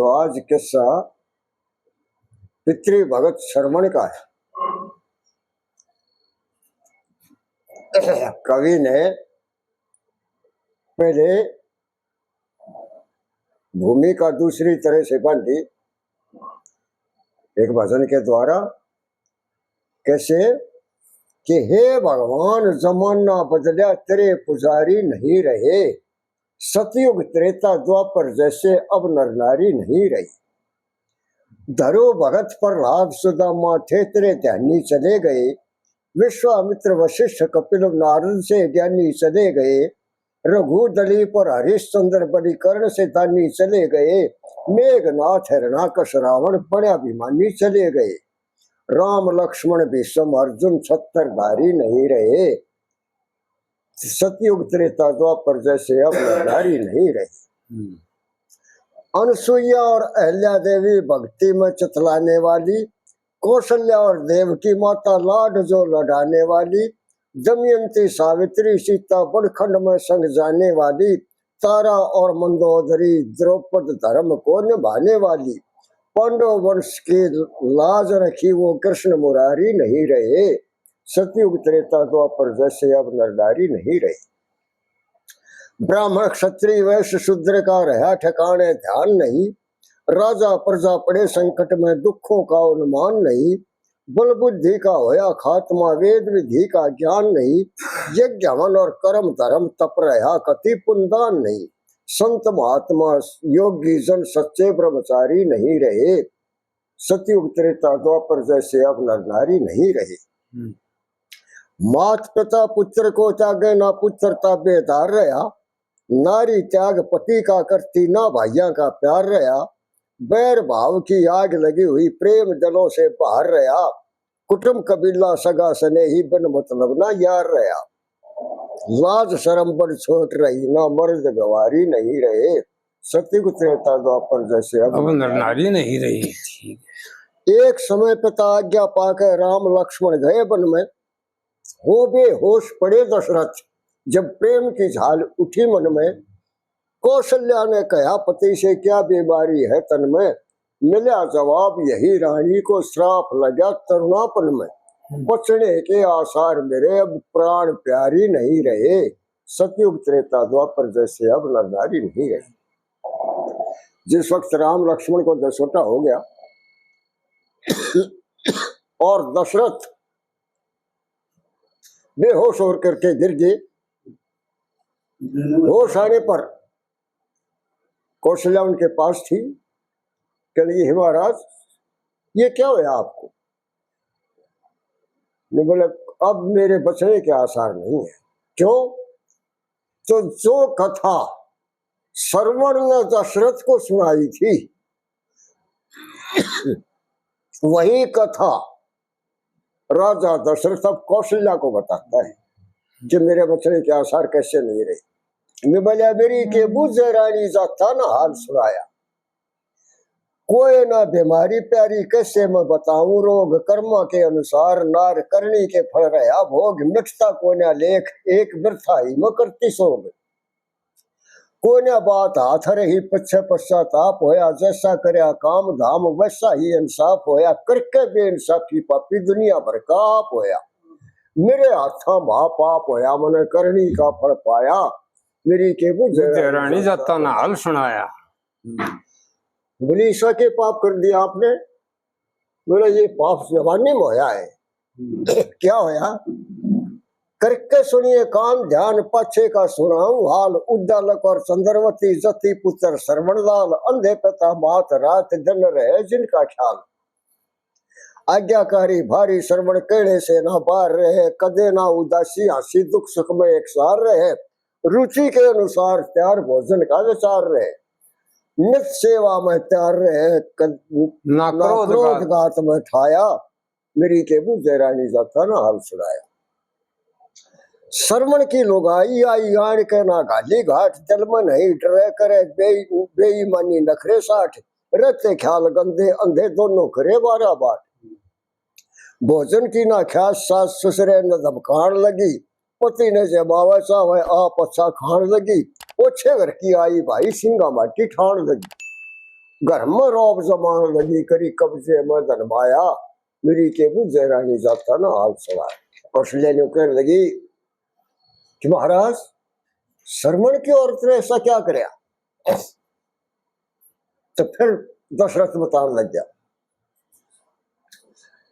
तो आज किस्सा पितृ भगत श्रवण का है। कवि ने पहले भूमिका दूसरी तरह से बांधी एक भजन के द्वारा। कैसे कि हे भगवान जमाना बदला तेरे पुजारी नहीं रहे, सतयुग त्रेता द्वापर जैसे अब नर नारी नहीं रही। धरो भगत प्रहलाद सुदामा थे तेरे ध्यानी चले गए, विश्वामित्र वशिष्ठ कपिल नारद से ज्ञानी चले गए, रघु दलीप और हरिश्चंद्र बलिकर्ण से दानी चले गए, मेघनाथ हिरणाकश रावण बड़ाभिमानी चले गए, राम लक्ष्मण भीष्म अर्जुन छत्रधारी नहीं रहे, सतयुग त्रेता द्वापर जैसे अब नारी नहीं रही। अनसुईया और अहल्या देवी भक्ति में चतलाने वाली, कौशल्या और देवकी माता लाड जो लड़ाने वाली, दमयंती सावित्री सीता बड़खंड में संग जाने वाली, तारा और मंदोदरी द्रौपद धर्म को निभाने वाली, पांडव वंश की लाज रखी वो कृष्ण मुरारी नहीं रहे, सतयुग त्रेता द्वापर जैसे अब नरनारी नहीं रही। ब्राह्मण क्षत्रिय वैश्य शूद्र का रहा ठिकाने ध्यान नहीं, राजा प्रजा पड़े संकट में दुखों का अनुमान नहीं, बल बुद्धि का होया खात्मा वेद विधि का ज्ञान नहीं, यज्ञ हवन और कर्म धर्म तप रहा कति पुण्यदान नहीं, संत महात्मा योगी जन सच्चे ब्रह्मचारी नहीं रहे, सतयुग त्रेता द्वापर जैसे अब नर नारी नहीं रहे। मात पिता पुत्र को त्यागे ना पुत्रता बेदार रहा, नारी त्याग पति का करती ना भाइया का प्यार रहा, बैर भाव की आग लगी हुई प्रेम जलों से बाहर रहा, कुटुंब कबीला सगा सने ही बिन मतलब ना यार रहा, लाज शर्म बड़ छोट रही ना मर्द गवारी नहीं रहे, सतयुग त्रेता द्वापर जैसे अब नारी नहीं रही। एक समय पिता आज्ञा पाकर राम लक्ष्मण गए वन में, हो बेहोश पड़े दशरथ जब प्रेम की झाल उठी मन में, कौशल्या ने कहा पति से क्या बीमारी है तन में, मिला जवाब यही रानी को श्राप लगा तरुणापन में, बचने के आसार मेरे अब प्राण प्यारी नहीं रहे, सतयुग त्रेता द्वापर जैसे अब नर नारी नहीं रही। जिस वक्त राम लक्ष्मण को दसोटा हो गया और दशरथ बेहोश होकर करके गिर गए, होश आने पर कौशल्या उनके पास थी। कह लगी हे महाराज ये क्या हुआ आपको? ने बोले अब मेरे बचने के आसार नहीं है। क्यों? तो जो कथा श्रवण ने दशरथ को सुनाई थी वही कथा राजा दशरथ अब कौशल्या को बताता है कि मेरे बचने के आसार कैसे नहीं रहे। मेरी के बुझे रानी जाता ना हाल सुनाया, कोई ना बीमारी प्यारी कैसे मैं बताऊं, रोग कर्मा के अनुसार नार करनी के फल रहा भोग, मिटता कोन्या लेख एक वृथा ही मैं करती सोग, कोन्या बात हाथ रही पीछे पश्चाताप होया, जैसा करया काम धाम वैसा ही इंसाफ होया, करके बेइंसाफी पापी दुनिया भर का आप होया, मेरे हाथा महापाप होया मैंने करनी का फल पाया, मेरी के बुझे रानी जाता ना हाल सुनाया। बोली ईसा के पाप कर दिया आपने? बोला ये पाप जवानी में होया है। क्या होया? करके सुनिए कान ध्यान पाछे का सुनाऊं हाल, उद्दालक और चंद्रवती जति पुत्र श्रवणलाल, अंधे पिता मात रात दिन रहे जिनका ख्याल, आज्ञाकारी भारी श्रवण केड़े से ना बार रहे, कदे ना उदासी हंसी दुख सुख में एक सार रहे, रुचि के अनुसार त्यार भोजन का विचार रहे, नित सेवा में त्यार रहे, ना क्रोध घात में ठाया, मेरी के बुझे रानी जाता ना हाल सुनाया। श्रवण की लुगाई आई आन के ना घाली घाट, जल में नहीं डरे करे बेईमानी नखरे साठ, रहते ख्याल गंदे अंधे दोनों करे बारा बाट, भोजन की ना ख्यास सास ससुरे न धमकान लगी, पति ने जबावा चाहे आप अच्छा खान लगी, ओछे घर की आई भाई सिंगा माटी ठान लगी, घर में रौब जमान लगी करी कब्जे में धनमाया मेरी के बुझे रानी जाता ना हाल सड़ा। कौशल्या ने कहने लगी कि महाराज श्रवण की औरत ने ऐसा क्या कराया। तो फिर दशरथ बताने लग गया,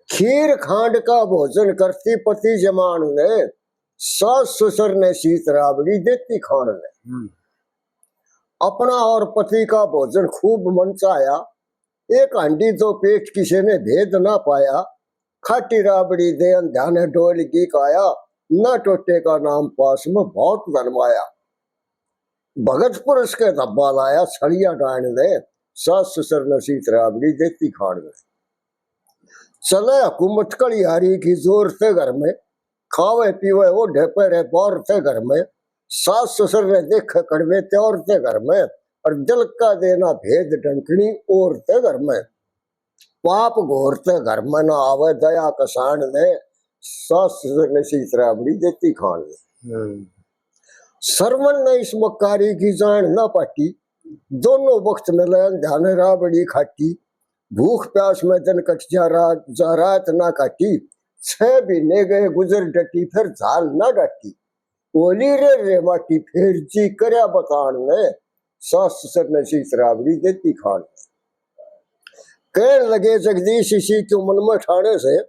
खीर खांड का भोजन करती पति जमान ने सास ससुर ने शीत राबड़ी देती खान ने। अपना और पति का भोजन खूब मनचाया, एक हांडी दो पेट किसी ने भेद ना पाया। खाटी राबड़ी दे ध्यान डोल की काया, न टोटे का नाम पास में बहुत धनमाया। भगत पुरुष के धब्बा लाया छड़िया डांड दे, सास ससुर ने शीत राबड़ी देती खान में। चले हुकूमत कड़ियारी की जोर से घर में, खावे पीवे वो ढेपे रे पौर थे घर में। सास ससुर ने देख कड़वे त्योर थे घर में, और दिल का देना भेद डंकनी और थे घर में। पाप घोरते घर में न आवे दया कसान ने, सास ससुर ने शीत राबड़ी देती खान में। श्रवण ने इस मक्कारी की जान न पाटी, दोनों वक्त मिले ध्यान राबड़ी खाटी। भूख प्यास में दिन कट जा रात ना काटी, 6 महीने गए गुजर डटी फिर झाल ना डाटी। ओली रे माटी फिर जी करया बतान ने, सास ससुर ने शीत राबड़ी देती खान। कहने लगे जगदीश इसी क्यों मन में ठाने से,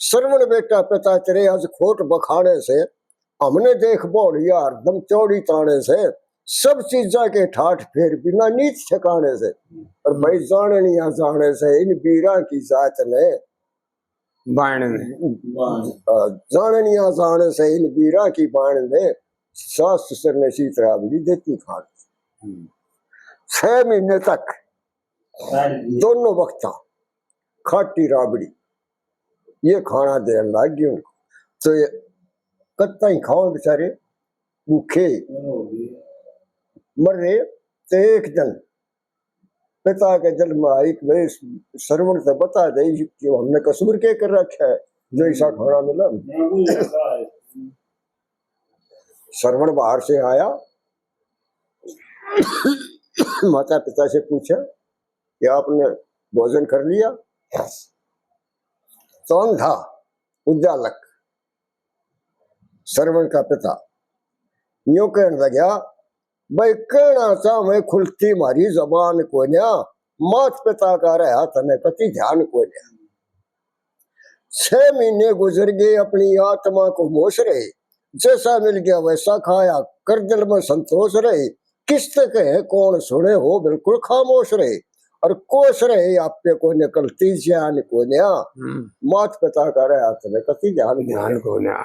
श्रवण बेटा पिता तेरे आज खोट बखाने से। हमने देख बोड़िया हरदम चौड़ी ताने से, सब चीजा के ठाठ फेर बिना नीच ठिकाने से। और भाई जाननिया जाने से इन बीरा की जात ने, जाननिया जाने से इन बीरा की बाण ने, सास ससुर ने शीत राबड़ी देती खान। 6 महीने तक दोनों वक्त खाटी राबड़ी ये खाना देने लग गई उनको। तो ये कत्ता ही खाओ बेचारे भूखे मर रहे। तो एक दिन पिता के दिल में आई कि भाई श्रवण से बता दे कि हमने कसूर के कर रखा है जो ऐसा खाना मिला। श्रवण बाहर से आया, माता पिता से पूछा कि आपने भोजन कर लिया। कौन था? उद्यालक श्रवण का पिता यूं कहने लगा, भाई कहना चा मैं खुलती मारी जबान को न्या, मात पिता का रहा तने कति ध्यान को न्या। 6 महीने गुजर गए अपनी आत्मा को मोश रहे, जैसा मिल गया वैसा खाया कर दिल में संतोष रहे। किस्त कहे कौन सुने हो बिल्कुल खामोश रहे, और कोश रहे आप पे को निकलती जान को न्या। मात पिता का रहा तने कति ध्यान को न्या।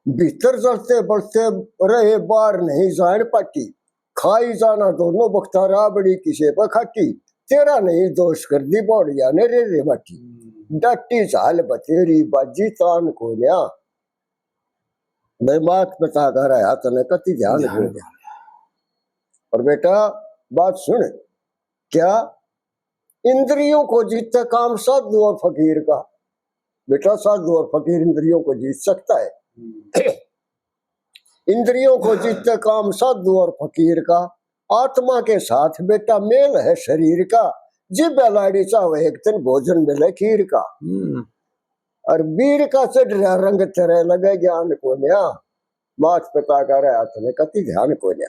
भीतर जलते बढ़ते रहे बार नहीं जान पाटी, खाई जाना दोनों बख्ता राबड़ी किसे पर खाटी। तेरा नहीं दोष कर दी बौड़िया ने रे बाटी, डाटी झाल बतेरी बाजी तान को न्या। मैं मात पिता का रहा तने कति ध्यान को न्या। और बेटा बात सुन, क्या इंद्रियों को जीतता काम साधु और फकीर का? बेटा साधु और फकीर इंद्रियों को जीत सकता है। इंद्रियों को जीतते काम साधु और फकीर का, आत्मा के साथ बेटा मेल है शरीर का। जिब लाड़ी चाहे एक दिन भोजन मिले खीर का, और वीर का चढ़ रहा रंग तेरे लगे ज्ञान को न्या। मात पिता का रहा तुम्हें कति ध्यान को न्या।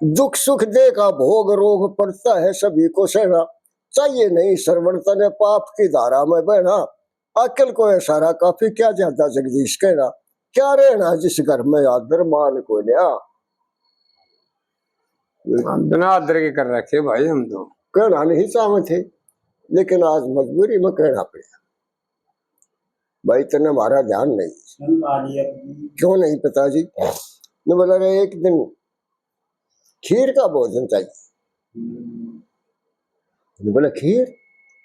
दुख सुख दे का भोग रोग पड़ता है सभी को सहना, चाहिए नहीं श्रवण तने पाप की धारा में बहना। अकल को इशारा काफी क्या ज्यादा जगदीश कहना, क्या रहना जिस घर में आदर मान को न्या। बिना आदर के कर रखे भाई हम तो। कहना नहीं चाहते थे, लेकिन आज मजबूरी में कहना पड़ा। भाई तने हमारा ध्यान नहीं। क्यों नहीं पिताजी? ने बोला रे एक दिन खीर का भोजन चाहिए। ने बोला खीर?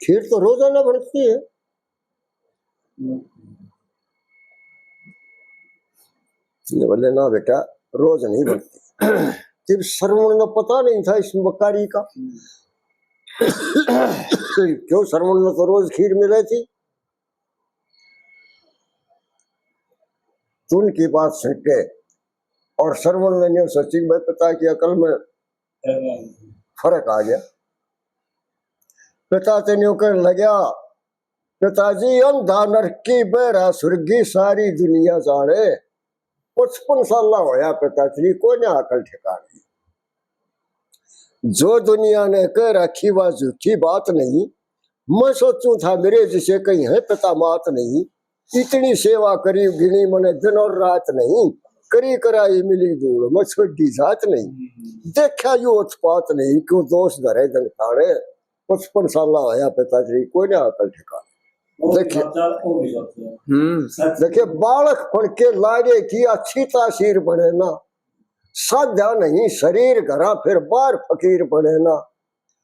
खीर तो रोजाना बनती है। ने बोले ना बेटा रोज नहीं बनती। जब श्रवण ने पता नहीं था इस मक्कारी का। क्यों श्रवण ने तो रोज खीर मिले थी। तो उनकी बात सुन के और श्रवण ने सोची भाई पिता की अकल में फर्क आ गया। पिता तेन कर लग्या, पिताजी अंधा नरकी बहरा सुर्गी सारी दुनिया जाने। 55 साल होया पिताजी को ने अकल ठिकाने। जो दुनिया ने कह रखी वह झूठी बात नहीं। मैं सोचूं था मेरे जिसे कहीं है पिता मात नहीं। इतनी सेवा करी गिनी मने दिन और रात नहीं। करी कराई मिली धूल मैं छोड़ी जात नहीं। देखा यू उत्पात नहीं क्यों दोष धरे दन खाने। 55 साल होया पिताजी को ने अकल ठिकाने। देखिए बालक पढ़ के लागे की अच्छी तासीर बने ना। साधा नहीं शरीर घरा फिर बार फकीर बने ना।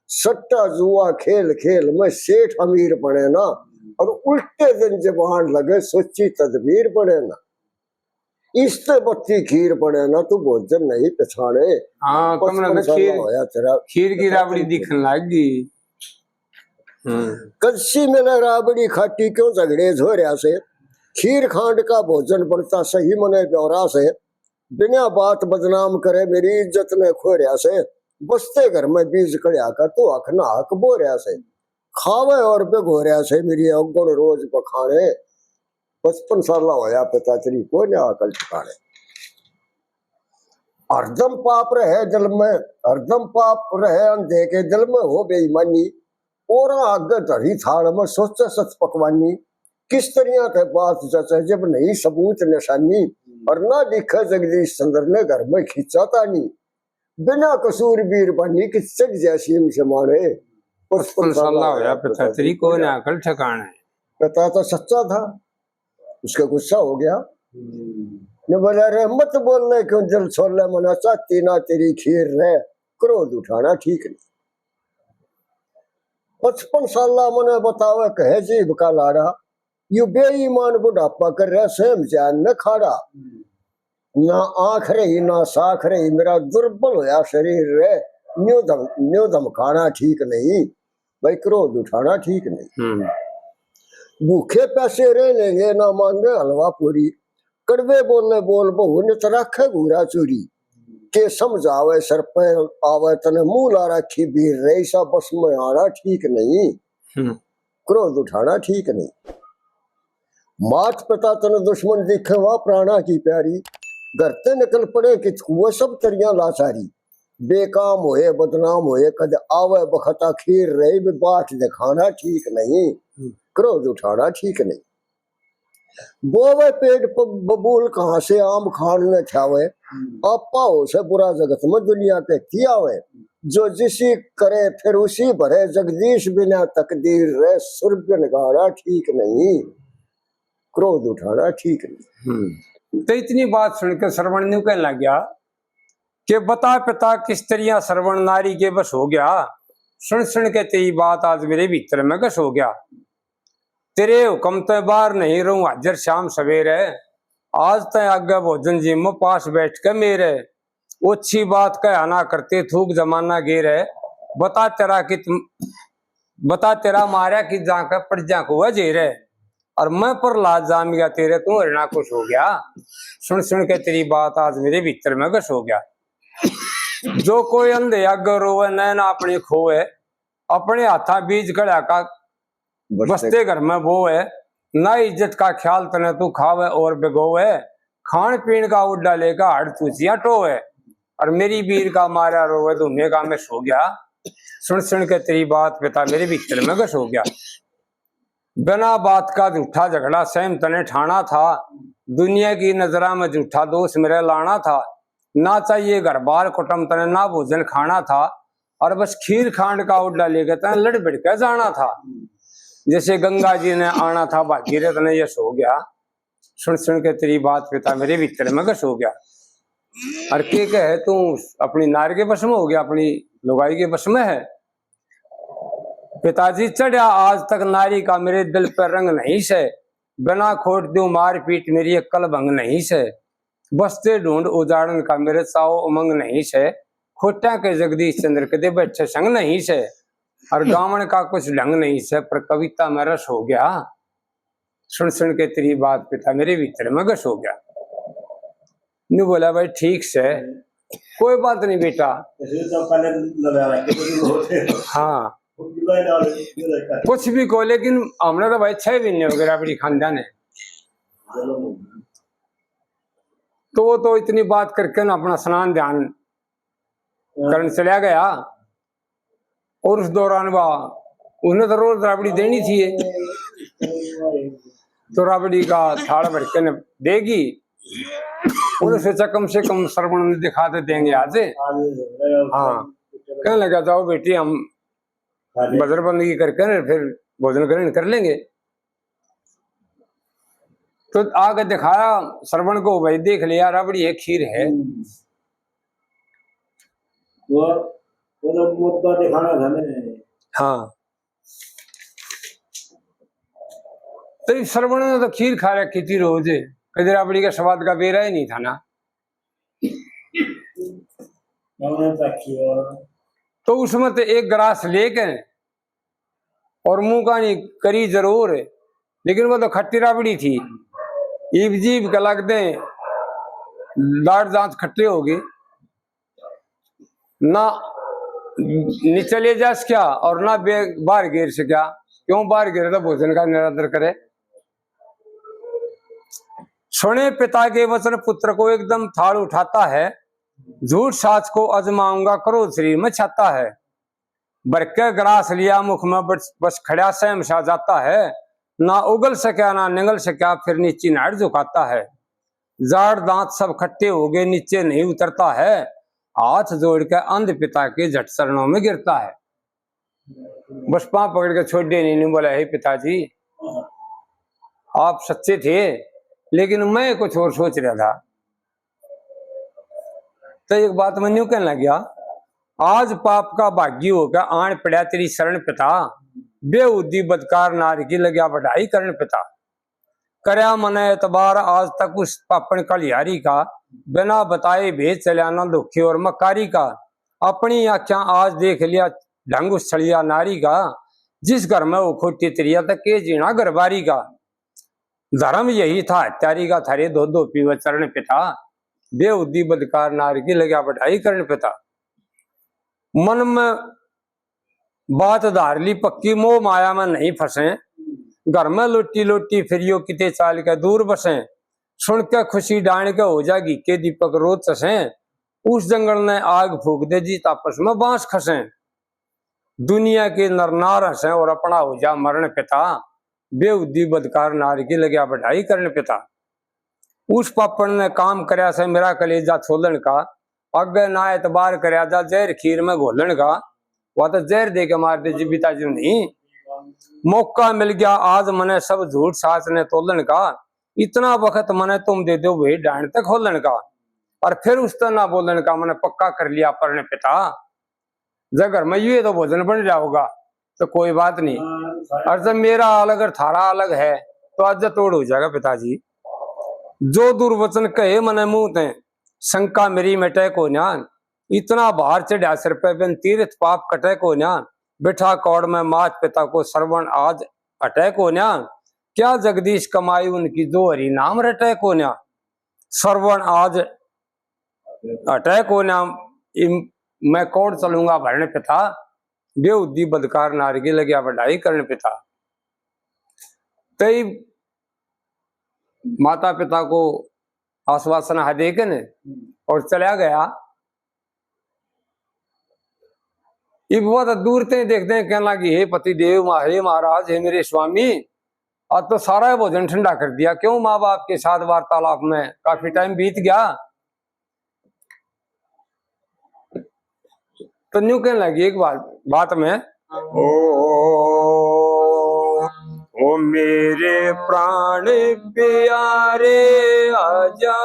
सट्टा जुआ खेल खेल में सेठ अमीर बने ना। और उल्टे दिन जबान लगे सोची तदबीर बने ना। इससे बत्ती खीर बने ना तू भोजन नहीं पछाड़े। हाँ तुमने खीर की राबड़ी दिखने लगी। कच्ची मिले राबड़ी खाटी क्यों झगड़े झोरिया से। खीर खांड का भोजन बनता सही मने ब्यौरा से। बिना बात बदनाम करे मेरी इज्जत ने खोरिया से। बसते घर में बीज कड़िया का तू अखना हक बोरिया से। खावे और बेघोरिया से मेरी अवगुण रोज बखाने। 55 साल होया पिताश्री को ने अकल ठिकाने। हरदम पाप रहे दिल में, हरदम पाप रहे अंधे के दिल में हो बेईमानी। और आगे धरी थाल में सोचे सच पकवानी। किस तरह थे बात जैसे जब नहीं सबूत निशानी। और ना दिखा जगदीश चंद्र ने घर में खींचा तानी। बिना कसूर बीर बनी कि चढ़ जैसी से मारे। 55 साल होया पिताश्री को ने अकल ठिकाने। पिता तो सच्चा था, उसका गुस्सा हो गया। ने बोला रे मत बोलने क्यों दिल छोड़ने मना चाहती ना तेरी खीर रहे। क्रोध उठाना ठीक नहीं। 55 साल मने बतावे कहे जीव का लाड़ा। यू बेईमान बुढ़ापा कर रहे सेम जान न खाड़ा। ना आंख रही ना साख रही मेरा दुर्बल होया शरीर रे। न्यू धमकाना ठीक नहीं भाई, क्रोध उठाना ठीक नहीं। भूखे पैसे रह लेंगे ना मांगे हलवा पूरी। कड़वे बोलने बोल बहु नित रखे घूरा चूरी। के समझावे सर पे आवे तने मुंह ला रखी भीड़ रही सा बस में आना ठीक नहीं। क्रोध उठाना ठीक नहीं। मात पिता तने दुश्मन दिखे वह प्राणा की प्यारी। घर ते निकल पड़े कि वो सब तरिया लाचारी। बेकाम होए बदनाम होए कद आवे बखता खीर रही भी बाट दिखाना ठीक नहीं। क्रोध उठाना ठीक नहीं। बोवे पेट पर बबूल कहाँ से आम खान न छावे। आपा हो से बुरा जगत में दुनिया के किया हुए। जो जिसी करे फिर उसी भरे जगदीश बिना तकदीर रे सुर्ग निगारा ठीक नहीं। क्रोध उठाना ठीक नहीं। तो इतनी बात सुनकर श्रवण ने कहने लग गया कि बता पिता किस तरह श्रवण नारी के बस हो गया। सुन सुन के तेरी बात आज मेरे भीतर में कस हो गया। तेरे हुक्म तो बाहर नहीं रहूं हाजर शाम सवेरे। आज तय आगे भोजन जी में पास बैठ के मेरे। ओछी बात कह ना करते थूक जमाना गेर है। बता तेरा मारा कि जाकर पड़ जा को वजेर है। और मैं पर लाज जाम गया तेरे तू हरना कुछ हो गया। सुन सुन के तेरी बात आज मेरे भीतर में कस हो गया। जो कोई अंधे आगे रोवे नैना अपनी खोए। अपने हाथा बीज कड़ा का बसते घर में वो है। ना इज्जत का ख्याल तने तू खावे और बेगोवे। खान पीन का उड्डा लेकर हड़ तुचिया टोवे। और मेरी बीर का मारा रोवे धुमे का मैं सो गया। सुन सुन के तेरी बात पिता मेरे भीतर में कस हो गया। बिना बात का झूठा झगड़ा सहम तने ठाना था। दुनिया की नजरा में झूठा दोष मेरे लाना था। ना चाहिए घर बार कुटुम तने ना भोजन खाना था। और बस खीर खांड का उड्डा लेकर तने लड़ भिड़ के जाना था। जैसे गंगा जी ने आना था भागीरथ ने यश हो गया। सुन सुन के तेरी बात पिता मेरे भीतर में कस हो गया। और के कहे तू अपनी नार के बस में हो गया, अपनी लुगाई के बस में है। पिताजी चढ़ा आज तक नारी का मेरे दिल पर रंग नहीं से। बिना खोट दू मार पीट मेरी अक्ल भंग नहीं से। बसते ढूंढ उजाड़न का मेरे चाओ उमंग नहीं से। खोटा के जगदीश चंद्र के दे बच्चे संग नहीं से। और गावन का कुछ ढंग नहीं से पर कविता में रस हो गया। सुन सुन के तेरी बात पिता मेरे भीतर में गस हो गया। नु बोला भाई ठीक से कोई बात नहीं बेटा। हाँ कुछ भी को, लेकिन हमने तो भाई 6 महीने वगैरह बड़ी खानदान है। तो वो तो इतनी बात करके ना अपना स्नान ध्यान करने चला गया। और उस दौरान वह उन्हें तो रोज राबड़ी देनी थी, तो राबड़ी का थाल भर के न देगी। उन्हें सोचा कम से कम श्रवण ने दिखा दे देंगे आज। हाँ कहने लगा जाओ बेटी हम बजरबंदी करके न फिर भोजन ग्रहण कर लेंगे। तो आगे दिखाया श्रवण को, भाई देख लिया राबड़ी है, खीर है। दिखाना था हाँ तो श्रवण ने तो खीर खा रखी थी रोज, कभी राबड़ी का स्वाद का बेरा ही नहीं था ना। तो उसमें तो एक गिलास लेके और मुंह का नहीं करी जरूर, लेकिन वो तो खट्टी राबड़ी थी। ईब जीब का लगते लाड़ दांत खट्टे हो गए ना, नीचे ले जा क्या और ना बाहर गिर से क्या। क्यों बाहर गिरे तो भोजन का निरादर करे। सुने पिता के वचन पुत्र को एकदम थाल उठाता है, झूठ साच को अजमाऊंगा क्रोध शरीर में छाता है। बरके ग्रास लिया मुख में बस खड़ा सहम सा जाता है, ना उगल सका ना निगल सका फिर नीचे नाड़ झुकाता है। जाड़ दांत सब खट्टे हो गए नीचे नहीं उतरता है, हाथ जोड़ के अंध पिता के झट चरणों में गिरता है। बस पांव पकड़ के छोड़ दे नहीं बोला, हे पिताजी आप सच्चे थे, लेकिन मैं कुछ और सोच रहा था। तो एक बात मैं न्यू कहने लग गया, आज पाप का भाग्य होकर आण पड़ा तेरी शरण पिता, बेउद्दी बदकार नार की लग्या बढ़ाई करण पिता। करया मन एतबार आज तक उस पापन कलियारी का, बिना बताए भेज चलिया न दुखी और मकारी का। अपनी आख्या आज देख लिया ढंग उस छड़िया नारी का, जिस घर में वो खोटी त्रिया तक के जीना घरबारी का। धर्म यही था हत्यारी का थारे दो दो पीव चरण पिता, बेउद्दी बदकार नार की लग्या बढ़ाई करण पिता। मन में बात धार ली पक्की मोह माया में नहीं फंसे, घर में लोटी लोटी फिरियो किते चाल के दूर बसे। सुन के खुशी डाण के हो जागी के दीपक रोज चसे, उस जंगल ने आग फूक दे जी तापस में बांस खसे। दुनिया के नर नार हंसे और अपना हो जा मरण पिता, बेउद्दी बदकार नार की लग्या बढ़ाई करण पिता। उस पापन ने काम करया से मेरा कलेजा छोलन का, अगे ना एतबार करया जा जहर खीर में घोलन का। वह तो जहर दे के मार दे जी पिताजी नहीं, मौका मिल गया आज मने सब झूठ साच ने तोलन का। इतना वक्त मने तुम दे दो वही डांड तक खोलन का, और फिर उस तरह ना बोलन का मैंने पक्का कर लिया परण पिता। जब घर में ये तो भोजन बन जाओगा तो कोई बात नहीं, और जब मेरा अलग और थारा अलग है तो आज तोड़ हो जाएगा पिताजी। जो दुर्वचन कहे मने मुंह ते, शंका मेरी मिटे को न्यान। इतना भार चढ़ा सिर पे बिन तीर्थ पाप कटे को न्यान। बिठा कौड़ में मात पिता को श्रवण आज अटै को न्यान। क्या जगदीश कमाई उनकी दो हरि नाम रटे को न्यान। श्रवण आज अटै को न्यान, मैं कौड़ चलूंगा भरण पिता, बेउद्दी बदकार नारगी लग्या बढ़ाई करण पिता। कई माता पिता को आश्वासन दे के न और चला गया। ये बहुत दूर से देखते हैं, कहना कि हे पति देव, हे महाराज, हे मेरे स्वामी, आज तो सारा भोजन ठंडा कर दिया। क्यों माँ बाप के साथ वार्तालाप में काफी टाइम बीत गया। तो न्यू कहने लगी एक बात में, ओ मेरे प्राण प्यारे आजा,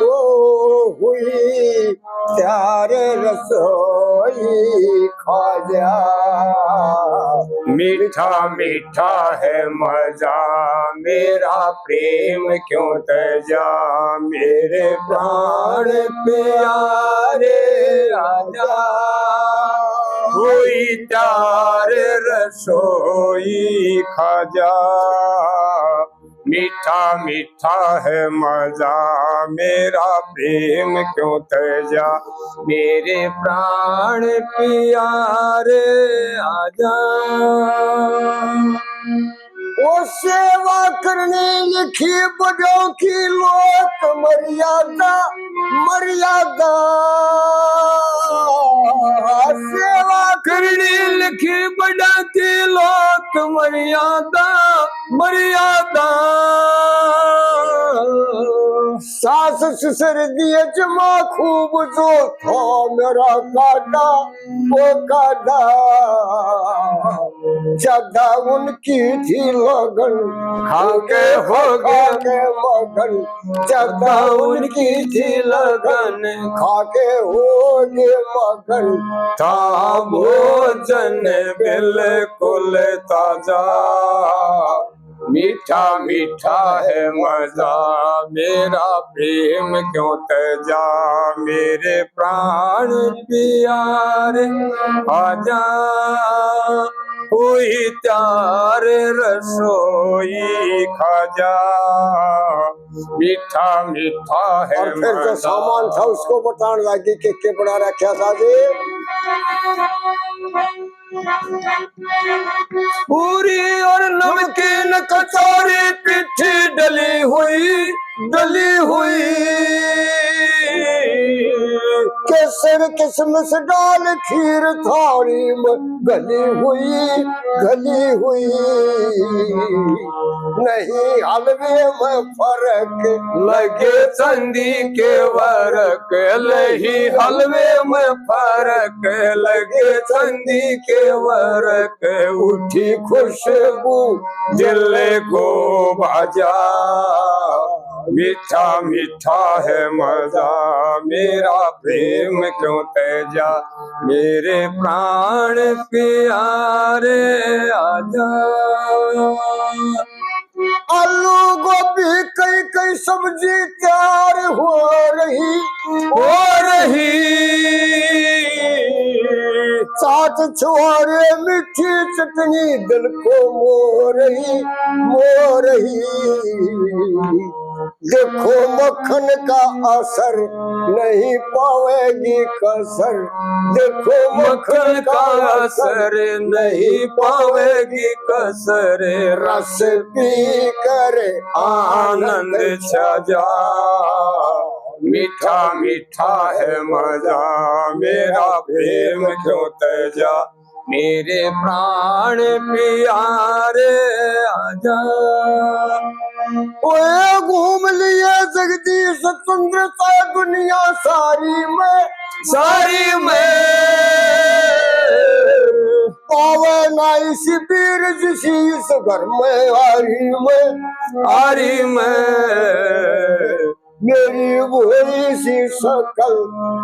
ओ हुई प्यार रसोई खाजा। मीठा मीठा है मजा, मेरा प्रेम क्यों तजा। मेरे प्राण प्यारे आजा, हुई प्यार रसोई खाजा। मीठा मीठा है मजा मेरा प्रेम क्यों तेजा मेरे प्राण प्यारे आजा वो सेवा करने लिखी बड़ों की लोक मर्यादा मर्यादा सेवा करने लिखी बड़ा की लोक मर्यादा मर्यादा सास ससुर दिए जमा खूब जो था मेरा काटा वो काटा ज्यादा उनकी थी लगन खाके हो खाके मगन ज्यादा उनकी थी लगन खाके हो गए मगन था भोजन बिल्कुल ताजा मीठा मीठा है मजा मेरा प्रेम क्यों तेजा मेरे प्राण प्यारे आजा हुई त्यार रसोई खाजा मीठा मीठा है और फिर जो सामान था उसको बताने लगी कि बना रखा था जी पूरी और नमकीन कचौरी पिट्ठी डली हुई केसर किशमिश डाल खीर थाली में गली हुई नहीं हलवे में फर्क लगे चांदी के वर्क लही हलवे में फर्क लगे चांदी के वर्क उठी खुशबू दिल को बाजा मीठा मीठा है मजा मेरा प्रेम क्यों तेजा मेरे प्राण प्यारे आजा आलू गोभी कई सब्जी तैयार हो रही साथ छुआरे मीठी चटनी दिल को मोह रही देखो मक्खन का असर नहीं पावेगी कसर देखो मक्खन का असर नहीं पावेगी कसर रस पी कर आनंद छजा मीठा मीठा है मजा मेरा प्रेम क्यों तेजा मेरे प्राण प्यारे आजा ओए घूम लिए जगदीश सुंदरता दुनिया सारी में पावे नाई शिविर जिसी इस घर में आरी में मेरी भोली सी शकल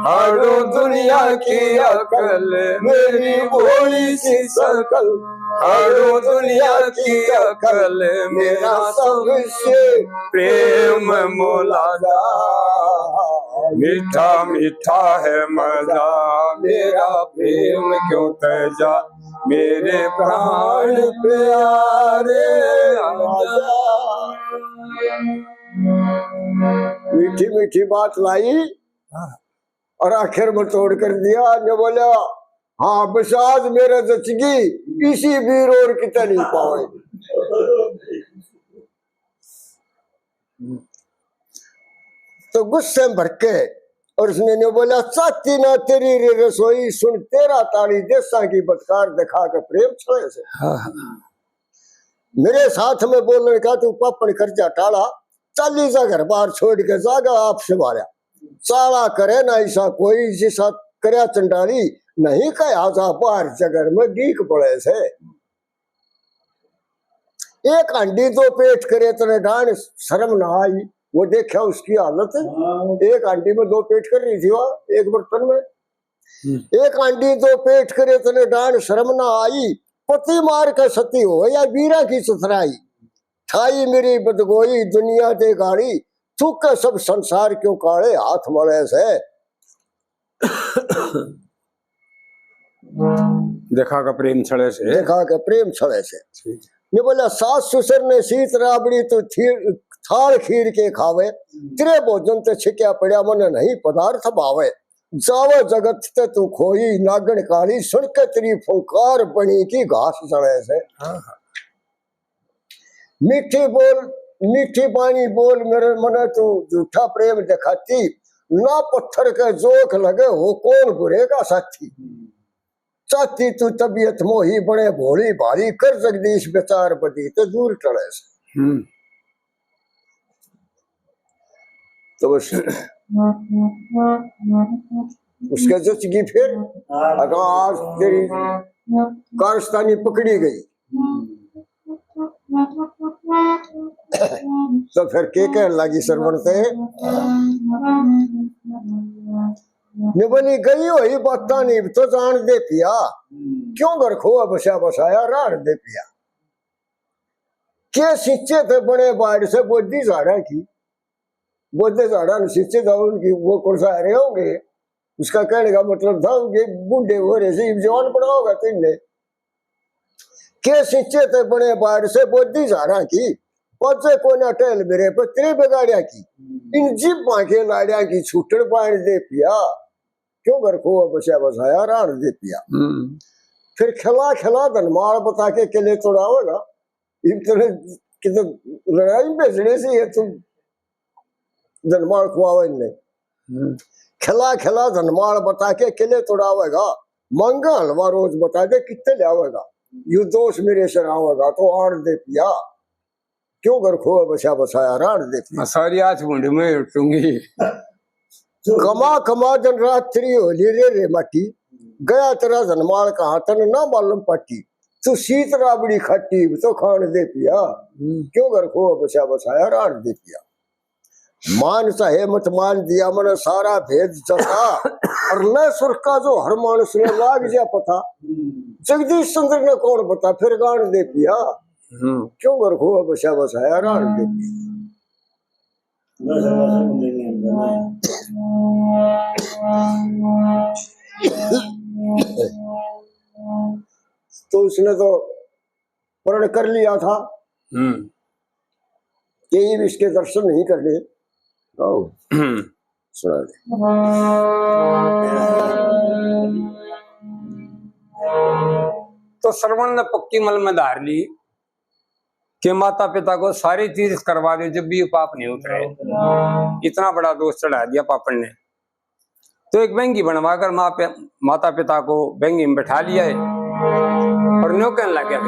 हरो दुनिया की अकल मेरी भोली सी शकल हरो दुनिया की अकल मेरा सबसे प्रेम मोलादा मीठा मीठा है मजा मेरा प्रेम क्यों तेजा मेरे प्राण प्यारे आजा मीठी मीठी बात लाई और आखिर में तोड़ कर दिया ने बोला हाँ बस आज मेरा जचगी इसी वीर और कितना नहीं पाएगी तो गुस्से में भर के और उसने ने बोला चाहती ना तेरी रे रसोई सुन तेरा ताड़ी देसा की बदकार दिखा के प्रेम छोड़े से मेरे साथ में बोलने का तू पापड़ खर्चा टाला चाली जा घर बाहर छोड़ के जागा आप संभाला चाला करे ना ऐसा कोई जिसा करया चंडाली नहीं कहा जा बाहर जगर में गीक पड़े से एक अंडी तो पेट करे तने डांड शर्म ना आई वो देखा उसकी हालत एक अंडी में दो पेट कर रही थी वह एक बर्तन में एक अंडी दो पेट करे तने डांड शर्म ना आई पति मार के सती हो या बीरा की सुथराई ठाई मेरी बदगोई दुनिया दे गाड़ी थूक के सब संसार क्यों काले हाथ मले से देखा का प्रेम छड़े से देखा के प्रेम छड़े से ने बोला सास ससुर ने सीत राबड़ी तो थाल खीर के खावे, तेरे भोजन ते छिक्या पड़ा मन नहीं पदार्थ भावे। जावे जगत ते तू खोई नागन काली, सुन के तेरी फुंकार बनी की घास जड़े से। मीठी बोल मीठी पानी बोल मेरे मन तू झूठा प्रेम दिखाती, ना पत्थर के जोख लगे हो कौन बुरे का साथी। चाहती तू तबीयत मोही बड़े भोली भारी, कर जगदीश बेचार बदी तो दूर टले से। तो बस उसके जचगी फिर अगर आज तेरी कारस्तानी पकड़ी गई तो फिर के कहने लगी सरवण से निबली गई वही बाता नहीं तो जान दे पिया, क्यों घर खोआ बसा बसाया रान दे पिया। के सिंचे थे बड़े बाहर से बोधी झाड़ा की, बोधे झाड़ा ने सिंचे था उनकी वो कुर्सा रहे होंगे। उसका कहने का मतलब था उनके बूढ़े हो रहे से जवान पड़ा होगा तुमने। के सिंचे थे बड़े बाहर से बोधी झाड़ा की, पचे को ना टेल मेरे पर तेरे बिगाड़िया की। इन जीप बांके लाड़िया की छूटन पानी दे पिया, क्यों घर को बसा बसाया रान दे पिया। फिर खिला खिला धनमाल बता के किले तोड़ावेगा, लड़ाई बेचने से ये तुम धनमाल खुआवे ने। खिला खिला धनमाल बता के किले तोड़ावेगा, महंगा हलवा रोज बता दे कितने लावेगा। यू दोष मेरे से आवेगा तो आड़ दे पिया, क्यों घर खो बसा बसाया रान दे पिया। सारी आज मुंड में उठूंगी। कमा कमा दिन रात्रि होली रे माटी, गया तेरा धनमाल कहाँ तन ना मालूम पाटी। तू सीत राबड़ी खट्टी तो खान दे पिया, क्यों घर खो बसा बसाया रान दे पिया। मान चाहे मत मान दिया मन सारा भेद जता, और न सुर का जो हर मानस ने लाग जा पता। जगदीश चंद्र ने कौन बता फिर गान दे पिया, क्यों घर खो बसा बसाया रान दे पिया। तो उसने तो प्रण कर लिया था कि इसके दर्शन नहीं करने। सुना दे। तो श्रवण ने पक्की मल में धार ली कि माता पिता को सारी चीज करवा दे जब भी पाप नहीं उतरे। इतना बड़ा दोष चढ़ा दिया पापन ने। तो एक बेंगी बनवाकर माता पिता को बेंगी में बैठा लिया है और न्यों कहने लग गया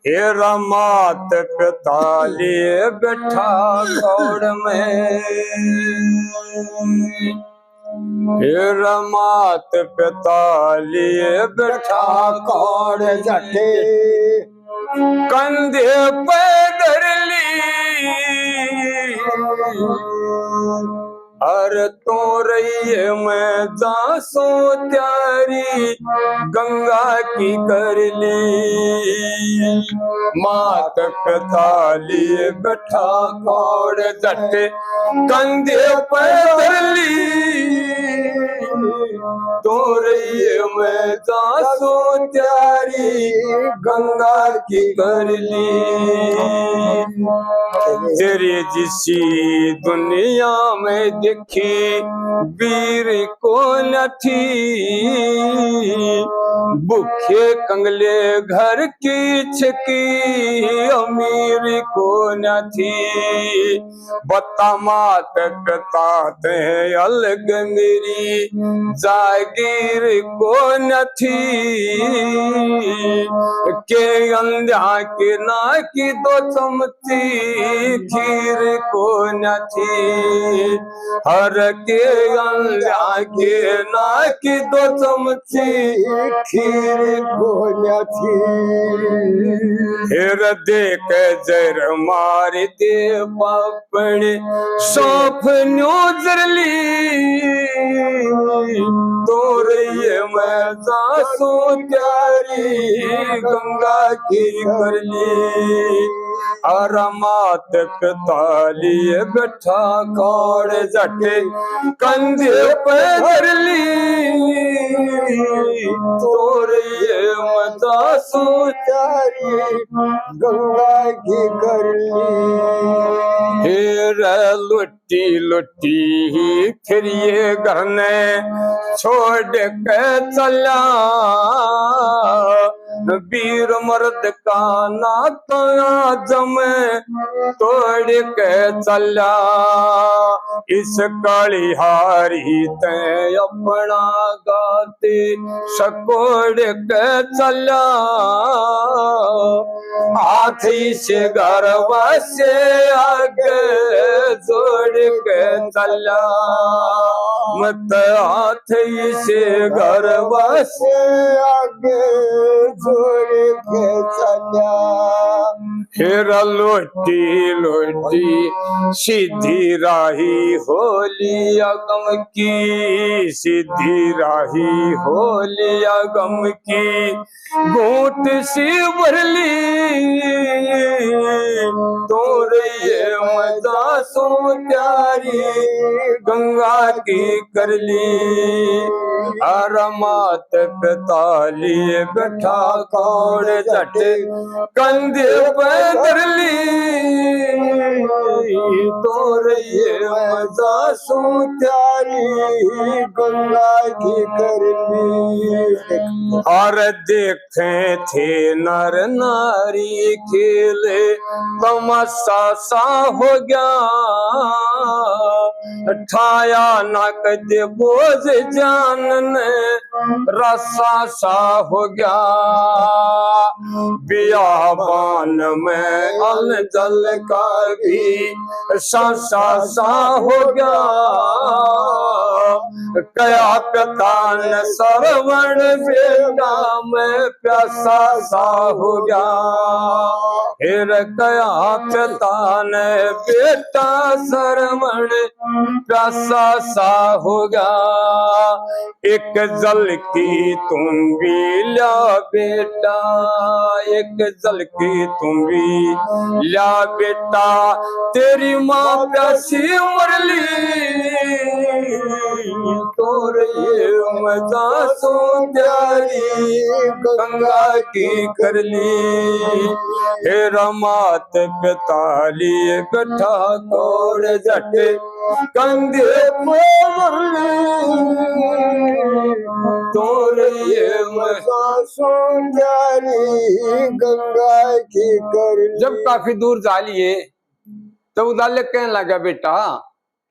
फिर मात पिता लिए बैठा गौड़ में, फिर मात पिता लिए बैठा कौड़ जटे, कंधे पे धर ली हर तो रही मैं जासो त्यारी गंगा की कर ली। मात पिता लिए बैठा कौड़ जटे, कंधे पे धर ली तो रही मैं जासो त्यारी गंगा की कर ली। तेरे जिसी दुनिया में देखी वीर को न थी, भूखे कंगले घर की छकी अमीर को न थी। बता मात पिता ते अलग मेरी जागीर को न थी, के अंधा के ना की दो चमची खीर को न थी। हर के अंधा के ना की दो चमची खीर को न थी। फिर देख जर मार दे पापड़ सौंफ न्योजर ली, तो रही मैं जासू त्यारी गंगा की कर ली अरमात पिताली बैठा कौड़ जटे कंधे पे धर ली तोरे मैं जासू त्यारी गंगा की कर ली फिर लुटी लुटी फिर ये घर ने छोड़ के चला वीर मर्द का नाता जमे तोड़ के चला इस कलिहारी ते अपना गाते सकोड़ के चला हाथी से गरबा से आगे जोड़ के चला मत हाथी से गरबा से आगे जोड़ के चला फिर लोटी लोटी सीधी राही होली अगम की सीधी राही होली अगम की घूट सी भरली तोरे ये मजा सो प्यारी गंगा की कर ली अरमात पिताली बैठा कौड़ जट कंधे पे कर ली तोरे ये मजा सो प्यारी गंगा की कर ली और देखे थे नर नारी खेले तमाशा सा हो गया ठाया नक दे बोझ जान रसा सा हो गया बियाबान में अल जल का भी सा हो गया कया कतान सरवण बेटा में प्यासा सा हो गया फिर कया कतान बेटा सरवण प्यासा सा हो गया एक जल की तुम भी ला बेटा एक जल की तुम भी ला बेटा तेरी माँ प्यासी मरली तोरे मजा सो प्यारी गंगा की कर ली हे रमात पिताली बैठा कौड़ जट कंधे पे तोरे मजा सो प्यारी गंगा की कर ली जब काफी दूर जा लिए तब उदाले कहने लगा बेटा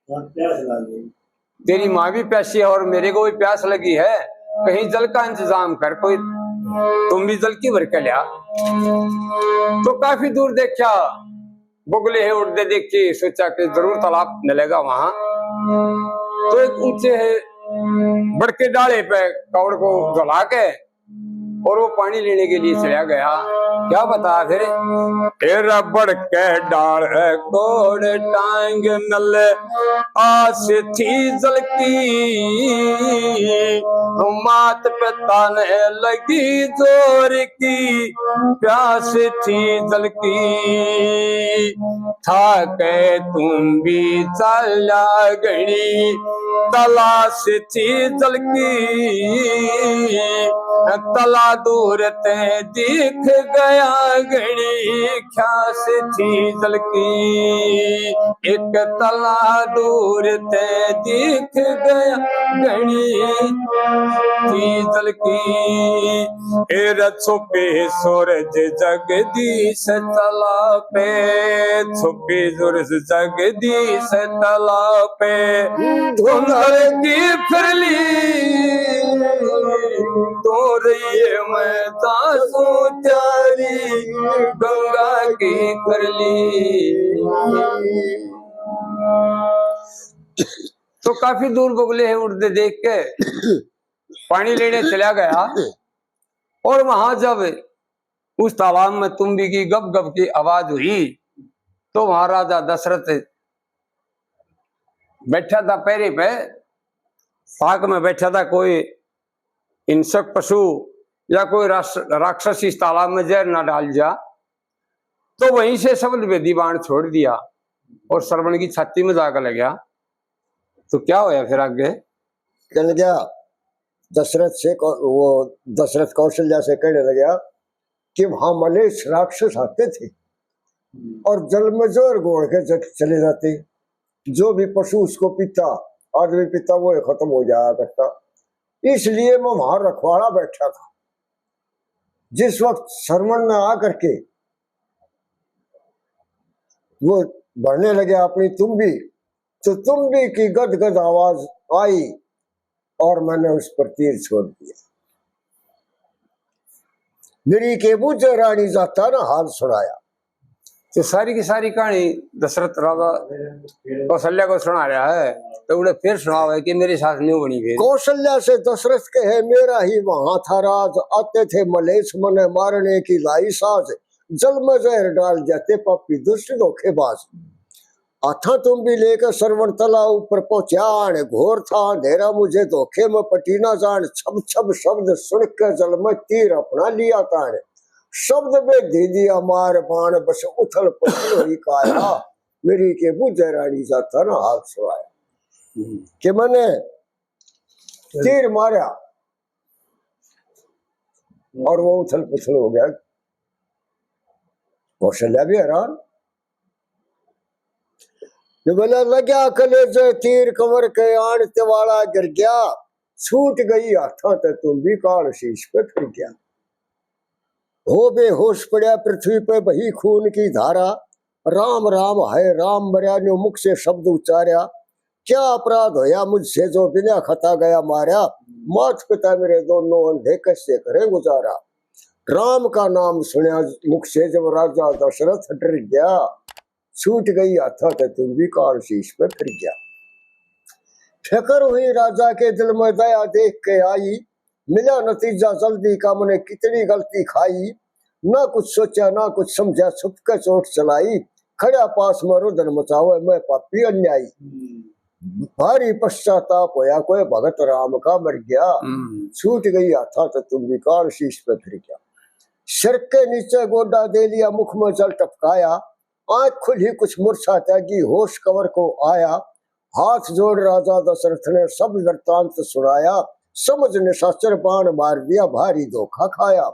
प्यास लगी तेरी माँ भी प्यासी है और मेरे को भी प्यास लगी है कहीं जल का इंतजाम कर कोई तुम भी जल की भर के लिया तो काफी दूर देखा बुगले है उड़ते देख के सोचा कि जरूर तालाब मिलेगा वहां तो एक ऊंचे है बड़के डाले पे कौड़ को जला के और वो पानी लेने के लिए चला गया क्या बता फिर तेरा बड़ के डाल कोड़ टांग नल आस थी जल की मात पिता ने लगी जोर की प्यास थी जल की था के तुम भी चला गणी तलाश थी जल की तला दूर ते दिख गया घड़ी ख्यास थी जल की एक तला दूर ते दिख गया घड़ी थी जल की फिर छुपे सूरज जगदीश तला पे छुपे सूरज जगदीश तला पे धुंधल की फिरली तोरे मैं तासू चारी गंगा की कर ली तो काफी दूर बगुले है उड़ते देख के पानी लेने चला गया और वहां जब उस तालाब में तुम्बी की गप गप की आवाज हुई तो वहां राजा दशरथ बैठा था पैरे पे साक में बैठा था कोई हिंसक पशु या कोई राक्षस इस तालाब में जहर ना डाल जा, तो वहीं से शब्द वेदी बाण छोड़ दिया और श्रवण की छाती में जाकर लग गया। तो क्या होया फिर आगे? कहने गया वो दशरथ कौशल्या से कहने लगा कि वहां मलेच्छ राक्षस आते थे और जल में जोर गोड़ के चले जाते, जो भी पशु उसको पीता, आदमी पीता, वो खत्म हो जाया करता। इसलिए मैं वहां रखवाड़ा बैठा था। जिस वक्त श्रवण में आकर के वो बढ़ने लगे अपनी तुम्बी, तो तुम्बी की गदगद आवाज आई और मैंने उस पर तीर छोड़ दिया। मेरी के बुझे रानी जाता ना हाल सुनाया। तो सारी की सारी कहानी दशरथ राजा कौशल्या को सुना रहा है, तो उन्हें फिर सुनाओ है कि मेरे साथ नहीं बनी फिर। कौशल्या से दशरथ कहे मेरा ही वहां था राज, आते थे मलेच्छ मने मारने की लाई साज, जल में जहर डाल जाते पापी दुष्ट धोखेबाज। आथा तुम भी लेकर सरवण तालाब ऊपर पहुंचा, घोर था अंधेरा मुझे धोखे में पटी ना जान, छब छब शब्द सुन के जल में तीर अपना लिया तान, शब्द में दे दिया मार बाण बस उथल पुथल हुई काया, मेरी के बुझे रानी जाता ना हाथ सुनाया। कि मैंने तीर मारा और वो उथल पुथल हो गया। कौशल्या भी हैरान, बोला लग्या कलेजे तीर कमर के आन तिवाड़ा गिर गया, छूट गई हाथा ते तुम भी काल शीश पे फिर गया। हो बेहोश पड़ा पृथ्वी पे बही खून की धारा, राम राम है राम मर्या न्यू मुख से शब्द उच्चार्या, क्या अपराध होया मुझसे जो बिना खता गया मारा, मात पिता मेरे दोनों अंधे कैसे करें गुजारा। राम का नाम सुना मुख से जब राजा दशरथ डर गया, छूट गई हाथा ते तुम भी काल शीश पे फिर गया। फिक्र हुई राजा के दिल में दया देख के आई, मिला नतीजा जल्दी का मैंने कितनी गलती खाई, ना कुछ सोचा ना कुछ समझा छुप के चोट चलाई, खड़ा पास में रुदन मचावे मैं पापी अन्यायी। भारी पश्चाताप होया कोई भगत राम का मर गया, छूट गई हाथा ते तुम भी काल शीश पे फिर गया। सिर के नीचे गोडा दे लिया, मुख में जल टपकाया, आंख खुली कुछ मूर्छा त्यागी, होश कवर को आया, हाथ जोड़ राजा दशरथ ने सब वृत्तांत सुनाया, समझ निशाचर बाण मार दिया भारी धोखा खाया,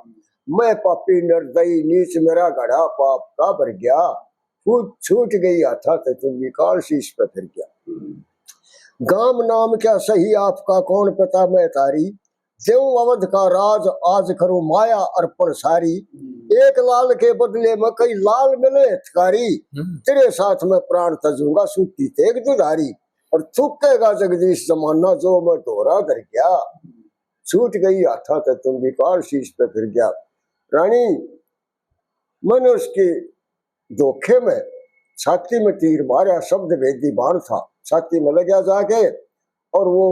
मैं पापी निर्दयी नीच मेरा गढ़ा पाप का भर गया, छूट गई हाथा ते तुम भी काल शीश पे फिर गया। गाम नाम क्या सही आपका कौन पता मैं तारी, देव अवध का राज आज करूं माया अर्पण सारी, एक लाल के बदले में कई लाल मिले हितकारी, तेरे साथ में प्राण तजूंगा सूती तेग दुधारी, और थूकेगा जगदीश जमाना जो मैं दोहरा धर गया, छूट गई हाथा ते तुम भी काल शीश पे फिर गया। रानी मैंने उसके धोखे में छाती में तीर मारा, शब्द भेदी बाण था, छाती में लग गया जाके और वो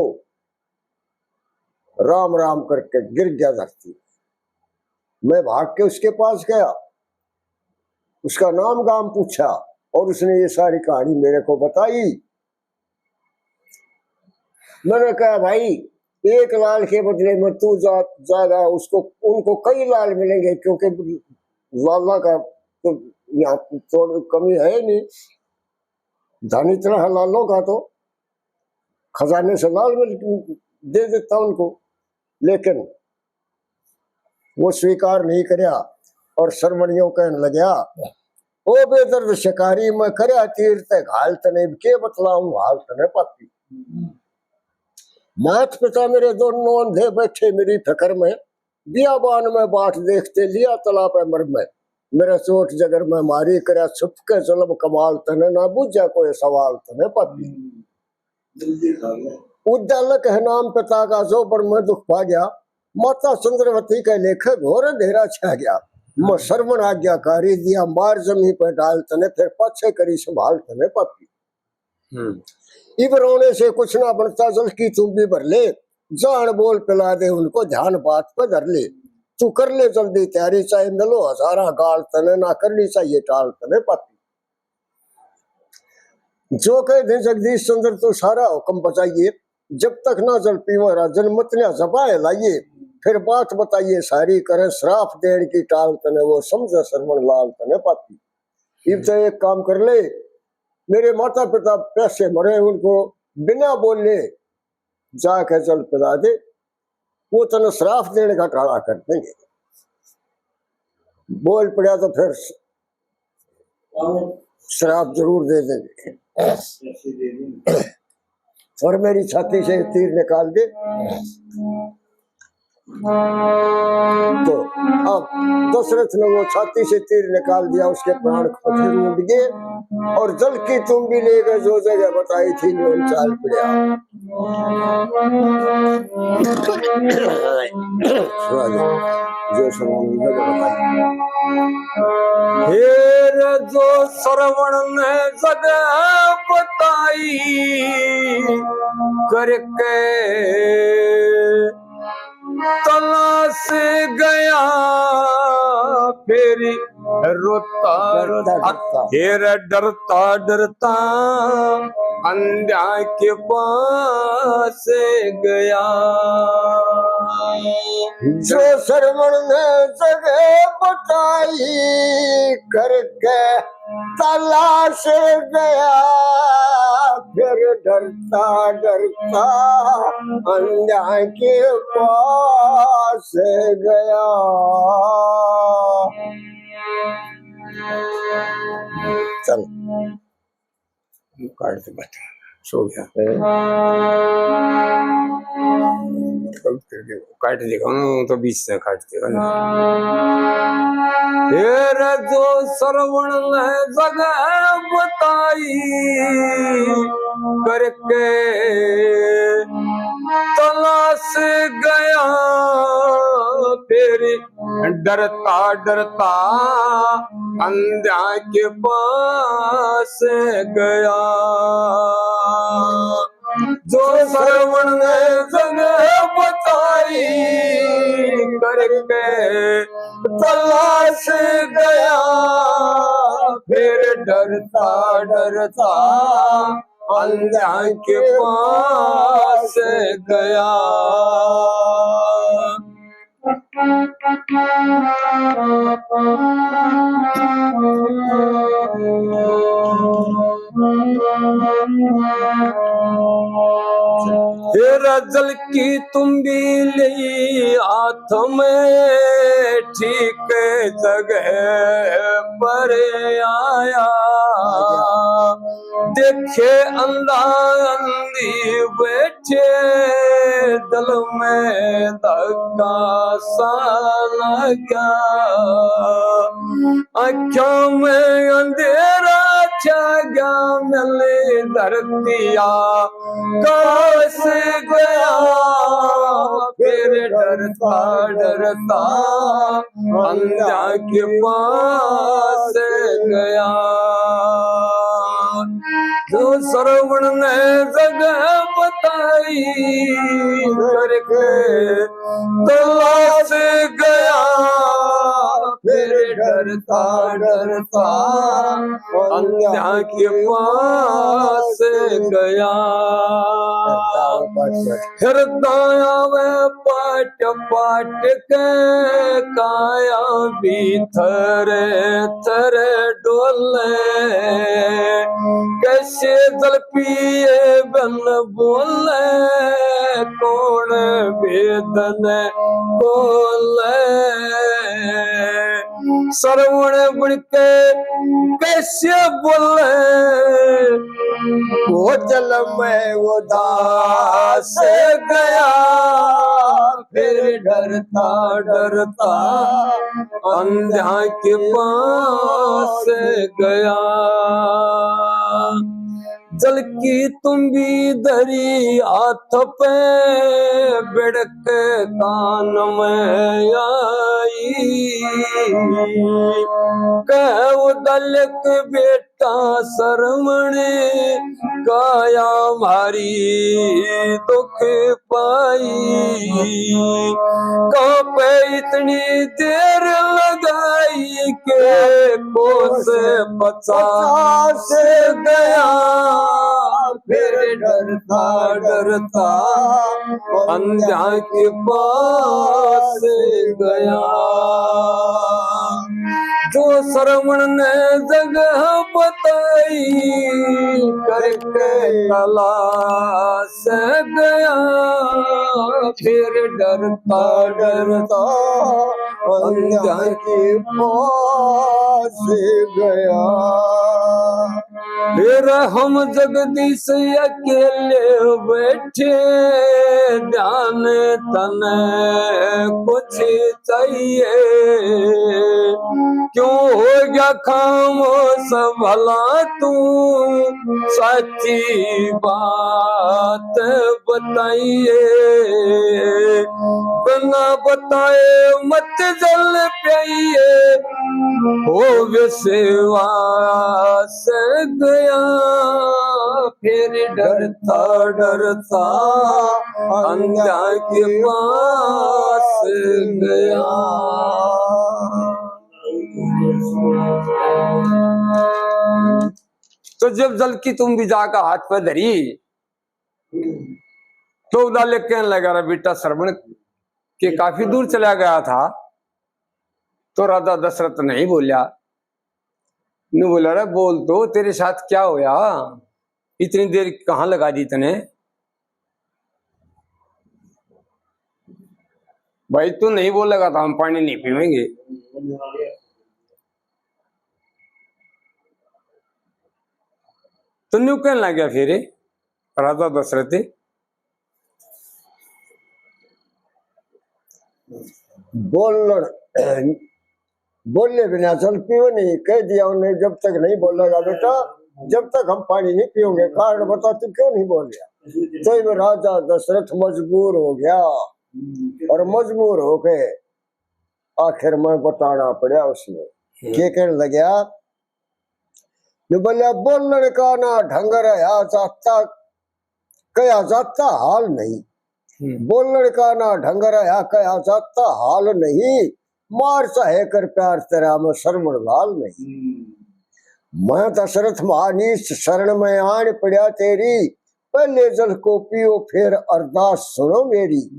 राम राम करके गिर गया धरती। मैं भाग के उसके पास गया, उसका नाम गाम पूछा और उसने ये सारी कहानी मेरे को बताई। मैंने कहा भाई एक लाल के बदले में तू जागा, उसको उनको कई लाल मिलेंगे, क्योंकि लाला का तो यहाँ तो कमी है नहीं, धन इतना है लालों का, तो खजाने से लाल मिल दे देता उनको, लेकिन वो स्वीकार नहीं करया और शर्मणियों कहने लगा, ओ बेदर्द शिकारी मैं करया तीर ते घाल तने के बतलाऊं हाल तने पापी। मात पिता मेरे दोनों अंधे बैठे मेरी फिक्र में, बियाबान में बाट देखते लिया तला पे मर में, मेरा चोट जगर में मारी करया छुप के जुल्म कमाल तने ना बुझा कोई सवाल तने पापी। उद्दालक है नाम पिता का जो बड़ में दुख पा गया, माता चंद्रवती के लेखे घोर अंधेरा छा गया, मैं शर्मन आज्ञाकारी दिया मार जमी पे डाल तने फिर पाछे करी संभाल तने पापी। इब रोने से कुछ ना बनता जल की तुम भी भर ले, जान बोल पिला दे उनको ध्यान बात पे धर ले, तू कर ले जल्दी तैयारी चाहे मिलो हजारा गाल तने ना करनी चाहिए टाल तने पापी। जो कह दे जगदीश चंद्र तो सारा हुक्म बचाइए, जब तक ना जल पीवा राजन मत न जबाए लाइए, फिर बात बताइए सारी करे श्राप देने की टाल तने वो समझे श्रवण लाल तने पाती। इब तो एक काम कर ले, मेरे माता पिता पैसे मरे उनको बिना बोले जाके जल पिला दे, वो तने श्राप देने का टाला कर देंगे। बोल पड़ा तो फिर श्राप जरूर दे देंगे। और मेरी छाती से तीर निकाल दे। तो अब दशरथ ने वो छाती से तीर निकाल दिया, उसके प्राण फिर उड़ गए और जल की तुम भी ले गए जो जगह बताई थी लोल चाल पड़ा। जो जगह बताई फिर जो श्रवण ने जगह बताई करके तलाश गया फिर रोता फिर डरता डरता अंधा के पास गया। जो श्रवण ने जगह बताई करके तलाश गया फिर डरता डरता अंधा के पास गया। चल काट दे बच्चा, सो गया। काट देगा तो बीच से काट देगा। फिर जो श्रवण ने जगह बताई करके तलाश गया फिर डरता डरता अंधा के पास गया। जो श्रवण ने जगह बताई करके तलाश गया फिर डरता डरता अंधा के पास गया। फिर जल की तुम भी ली हाथ में ठीक जगह पर आया देखे अंधा अंधी बैठे दल में धक्का सा लगा आँखों में अंधेरा छा गया मिले धरतिया काश गया फिर डरता डरता अंधा के पास गया। जो श्रवण ने जगह बताई करके तलाश गया फिर डरता डरता अंधा के पास गया। हृदय में पाट पाट के काया भी थरे थरे डोले कैसे जल पिए बन बोले कौन वेदन बोले श्रवण बन के कैसे बोले वो जल में वो दास गया फिर डरता डरता अंधा के पास गया। जल की तुम भी धरी हाथ पे बिड़क कान में आई कह दलक बेटा शरमणे काया मारी दुख पाई कहाँ पे इतनी देर लगाई के कोस 50 गया फिर डरता डरता अंधा के पास गया। जो श्रवण ने जगह बताई करके तलाश गया। फिर डरता डरता अंधा के पास गया। फिर हम जगदीश अकेले बैठे ध्यान तने कुछ चाहिए। क्यों हो गया खामोश भला तू सच्ची बात बताइए। बिना बताए मत जल पाइए हो विश्वास गया। फिर डरता डरता अंधा के पास गया। तो जब जल की तुम भी जाकर हाथ पे धरी तो उदाले कहने लगा रा बेटा श्रवण के काफी दूर चला गया था। तो राजा दशरथ नहीं बोला। ने बोला रे बोल तो तेरे साथ क्या होया, इतनी देर कहाँ लगा दी तने। भाई तू नहीं बोलेगा तो हम पानी नहीं पीवेंगे। तो न्यू कहने लग गया फिर राजा दशरथ बोलने बिना जल पियो नहीं, कह दिया उन्हें जब तक नहीं बोलेगा बेटा जब तक हम पानी नहीं पियोगे। कारण बता तू क्यों नहीं बोल गया। तो राजा दशरथ मजबूर हो गया और मजबूर होके आखिर में बताना पड़ा उसने। क्या कहने लगा बोलिया बोलने का ना ढंग रहा जाता कया जाता हाल नहीं। बोलने का ना ढंग रहा कया जाता हाल नहीं। मार चाहे कर प्यार तेरा में श्रवण लाल नहीं। मैं दशरथ महानीश शरण में आन पड़ा तेरी। पहले जल को पियो फिर अरदास सुनो मेरी।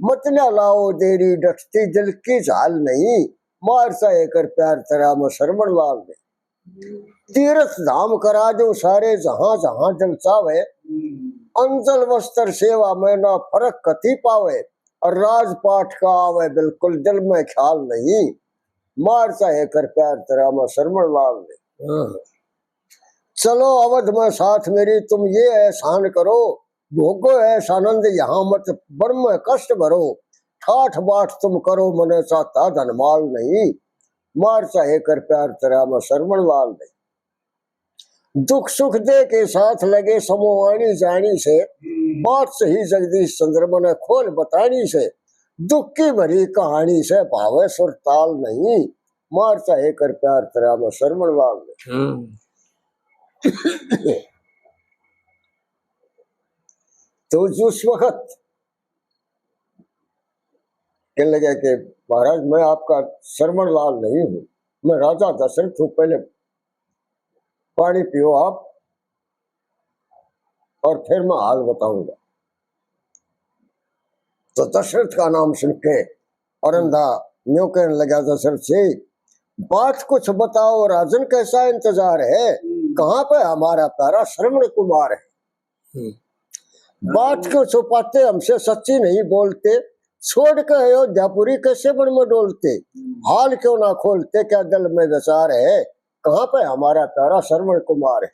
मत न लाओ देरी डटती दिल की झाल नहीं। मार चाहे कर प्यार तेरा में श्रवण लाल नहीं। तीर्थ धाम करा दो सारे जहां जहां जल चावे। अंजल वस्त्र सेवा में ना फर्क कति पावे। और राजपाठ का आवे बिल्कुल दिल में ख्याल नहीं। मार चाहे कर प्यार तेरा में श्रवण लाल नहीं। चलो अवध में साथ मेरी तुम ये एहसान करो। भोगो ऐसा आनंद यहाँ मत बड़ में कष्ट भरो। ठाठ बाट तुम करो मने चाहता धनमाल नहीं। मार चाहे कर प्यार तेरा में श्रवण लाल नहीं। दुख सुख दे के साथ लगे समोवाणी जानी से। बात सही जगदीश चंद्रमा ने खोल बतानी से। दुख की भरी कहानी से भावे सुर ताल नहीं। मार चाहे कर प्यार तेरा में श्रवण लाल नहीं। तो उस वक्त कहने लगे कि महाराज मैं आपका श्रवण लाल नहीं हूं, मैं राजा दशरथ हूं। पहले पानी पियो आप और फिर मैं हाल बताऊंगा। तो दशरथ का नाम सुन के औरंदा न्यू कहने लगा दशरथ से बात कुछ बताओ राजन कैसा इंतजार है। कहाँ पे हमारा प्यारा श्रवण कुमार है। बात क्यों छुपाते हमसे सच्ची नहीं बोलते। छोड़ के अयोध्यापुरी कैसे बन में डोलते। हाल क्यों ना खोलते क्या दिल में विचार है। कहाँ पे हमारा प्यारा श्रवण कुमार है।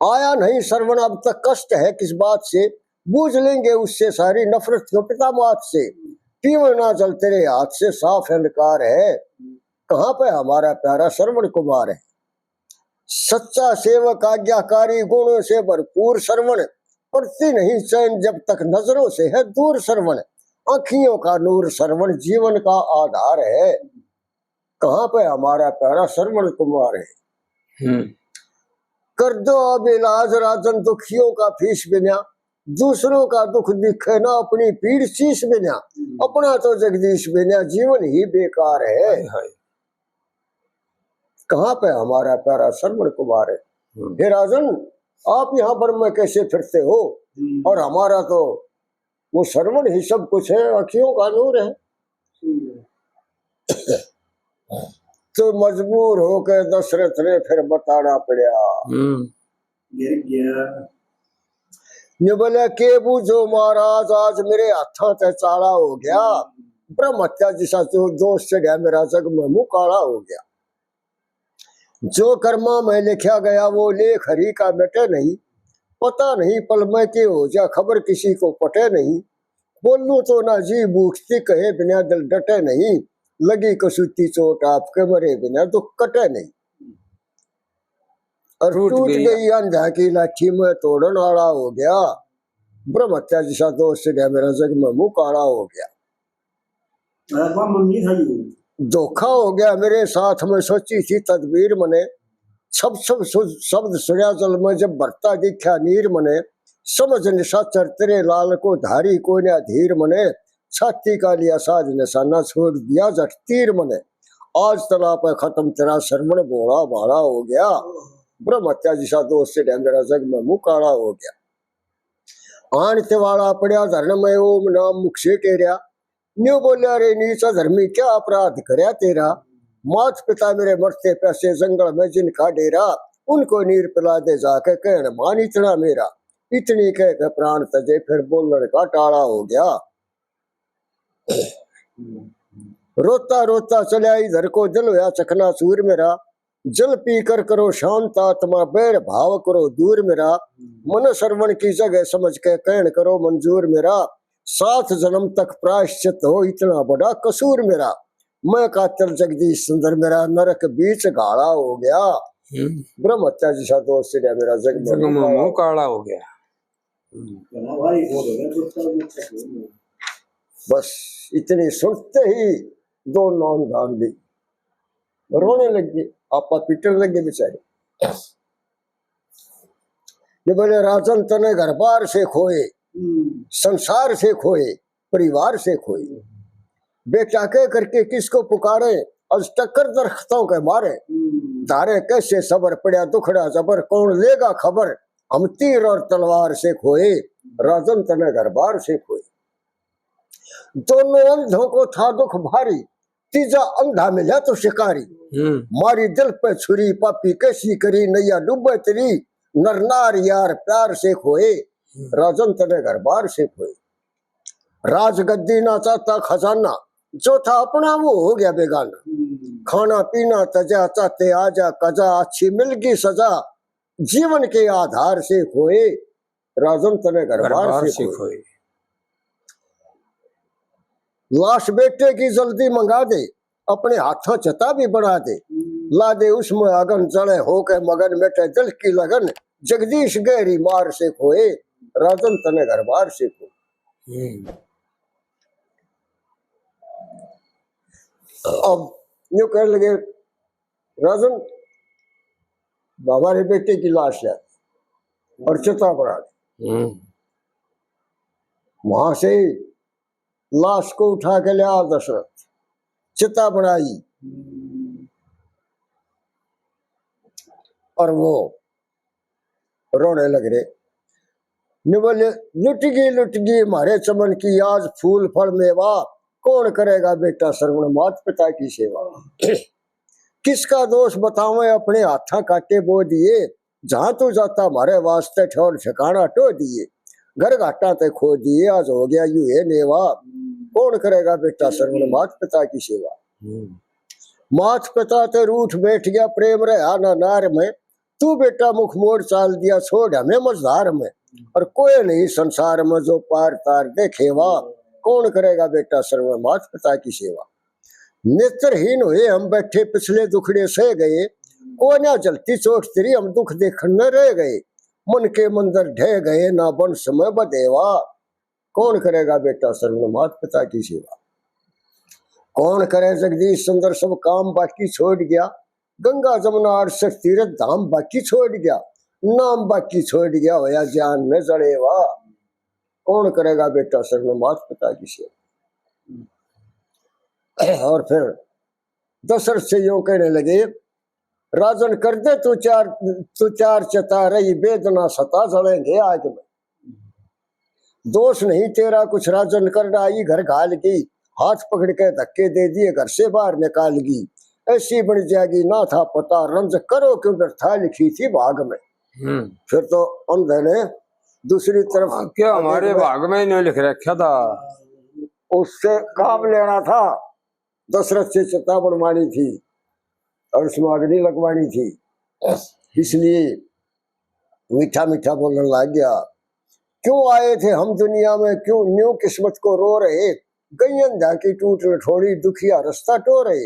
आया नहीं श्रवण अब तक कष्ट है किस बात से। बूझ लेंगे उससे सारी नफरत क्यों पिता मात से। पीवे ना जल तेरे हाथ से साफ इनकार है। कहाँ पे हमारा प्यारा श्रवण कुमार है। सच्चा सेवक आज्ञाकारी गुणों से भरपूर श्रवण। पड़ती नहीं चैन जब तक नजरों से है दूर श्रवण। आँखियों का नूर श्रवण जीवन का आधार है। कहाँ पे हमारा प्यारा श्रवण कुमार है। कर दो अब इलाज राजन दुखियों का फीस बिना। दूसरों का दुख दिखे ना अपनी पीड़ शीश बिना। अपना तो जगदीश बिना जीवन ही बेकार है। कहाँ पे हमारा प्यारा श्रवण कुमार है। हे राजन आप यहाँ पर मैं कैसे फिरते हो? और हमारा तो वो श्रवण ही सब कुछ है, अखियों का नूर है। तो मजबूर होकर दशरथ ने फिर बताना पड़ा। गिर गया। ने बोले के बूझो महाराज, आज मेरे हाथों से चाला हो गया। ब्रह्म हत्या जैसा जो दोष चढ़िया मेरा, जग में मुंह काला हो गया। जो कर्मा में लिखा गया वो लेख हरि का बेटे नहीं। पता नहीं पल में के हो जा, खबर किसी को पटे नहीं। बोलूं तो ना जी बूझती, कहे बिना दिल डटे नहीं। लगी कसूती चोट आपके, मरे बिना दुख कटे नहीं। और टूट गई अंधा की लाठी में तोड़न वाला हो गया। ब्रह्म हत्या जैसा दोष से मेरा, जग में मुंह काला हो गया। धोखा हो गया मेरे साथ में, सोची थी तदबीर मने। सब शब्द सुनिया जल में, जब भरता दिखा नीर मने। समझ निशाचर तेरे लाल को धारी, को न धीर मने। छाती का लिया साज निशाना, छोड़ दिया जट तीर मने। आज तला पे खत्म तेरा श्रवण, बोला भाड़ा हो गया। ब्रह्म हत्या जैसा दोष से मेरा, जग में मुंह काला हो गया। आनते वाला पड़ा धर्म में, ओम नाम मुख से टेरिया। न्यू बोलिया रे नीचा धर्मी, क्या अपराध करया तेरा। मात पिता मेरे मरते पैसे, जंगल में जिनका डेरा। उनको नीर पिला दे जाके, कहन मान इतना मेरा। इतनी कह के प्राण तजे, फिर बोलने का टाला हो गया। रोता रोता चलिया इधर को, जल होया चकना चूर मेरा। जल पी कर करो शांत आत्मा, बैर भाव करो दूर मेरा। मन श्रवण की जगह समझ के, कहन करो मंजूर मेरा। 7 जन्म तक प्रायश्चित हो, इतना बड़ा कसूर मेरा। मैं कातर जगदीश सुंदर मेरा, नरक बीच गाड़ा हो गया। ब्रह्म हत्या जैसा दोष से मेरा, जग में मुंह काला हो गया। बस इतनी सुनते ही दो नौन धान ली, रोने लगे, आपा पीटने लगे बेचारे। ये बोले राजन तने घर बार से खोए, संसार से खोए, परिवार से खोए। बेटा के करके किसको पुकारे, आज टक्कर दरख्तों के मारे। धारे कैसे सबर पड़ा दुखड़ा जबर, कौन लेगा खबर। हम तीर और तलवार से खोए, राजन तने घर बार से खोए। दोनों अंधों को था दुख भारी, तीजा अंधा मिला तो शिकारी। मारी दिल पे छुरी, पापी कैसी करी, नैया डूबे तेरी। नर नार यार प्यार से खोए, राजन तने घर बार से खोए। राजगद्दी ना चाहता खजाना, जो था अपना वो हो गया बेगाना। खाना पीना तजा, चाहते आजा कजा, अच्छी मिल गई सजा। जीवन के आधार से खोए, राजन तने घर बार से खोए। लाश बेटे की जल्दी मंगा दे, अपने हाथों चिता भी बना दे। ला दे उसमें अगन जले, होके मगन मेटे दिल की लगन। जगदीश गहरी मार से खोए, राजन तने घर बार से खोए। अब यूं कहने लगे, राजन हमारे बेटे की लाश है और चिता बना दे। वहां से लाश को उठा के लिया दशरथ, चिता बनाई और वो रोने लग रहे। बोले लुट गई हमारे चमन की, आज फूल फल मेवा। कौन करेगा बेटा श्रवण, मात पिता की सेवा। किसका दोष बतावे, अपने हाथा काटे बो दिए। जहां तू जाता हमारे वास्ते, ठौर ठिकाना टो दिए। घर घाटा ते खो दिए, आज हो गया यू है नेवा। कौन करेगा बेटा श्रवण, मात पिता की सेवा। मात पिता ते रूठ बैठ गया, प्रेम रहा ना नार में। तू बेटा मुख मोड़ चाल दिया, छोड़ हमें मझधार में। और कोई नहीं संसार में जो पार तार देखेवा। कौन करेगा बेटा श्रवण, मात पिता की सेवा। नेत्रहीन हुए हम बैठे, पिछले दुखड़े सह गए। को ना जलती चोट तेरी, हम दुख देखने रह गए। मन के मंदिर ढह गए, ना बन समय बदेवा। कौन करेगा बेटा श्रवण, मात पिता की सेवा। कौन करे जगदीश सुंदर, सब काम बाकी छोड़ गया। गंगा जमुना अरसठ तीर्थ धाम बाकी छोड़ गया। नाम बाकी छोड़ गया, होया जान न जड़ेवा। कौन करेगा बेटा श्रवण, मात पिता की सेवा। और फिर दशरथ से यूं कहने लगे, राजन कर दे तू चार चता रही बेदना सता जलेंगे आग में। दोष नहीं तेरा कुछ राजन कर डाई घर घाल की, हाथ पकड़ के धक्के दे दिए घर से बाहर निकाल गी। ऐसी बन जाएगी ना था पता रंज करो क्यों व्यर्था लिखी थी भाग में। फिर तो अंधे ने दूसरी तरफ क्या हमारे भाग में नहीं लिख रखा था, उससे काम लेना था, दशरथ से चिता बनवानी थी और उसमें अग्नि लगवानी थी। इसलिए मीठा मीठा बोलने लग गया, क्यों आए थे हम दुनिया में, क्यों न्यू किस्मत को रो रहे, गैयन झाकी टूट लठोड़ी दुखिया रास्ता टो रहे।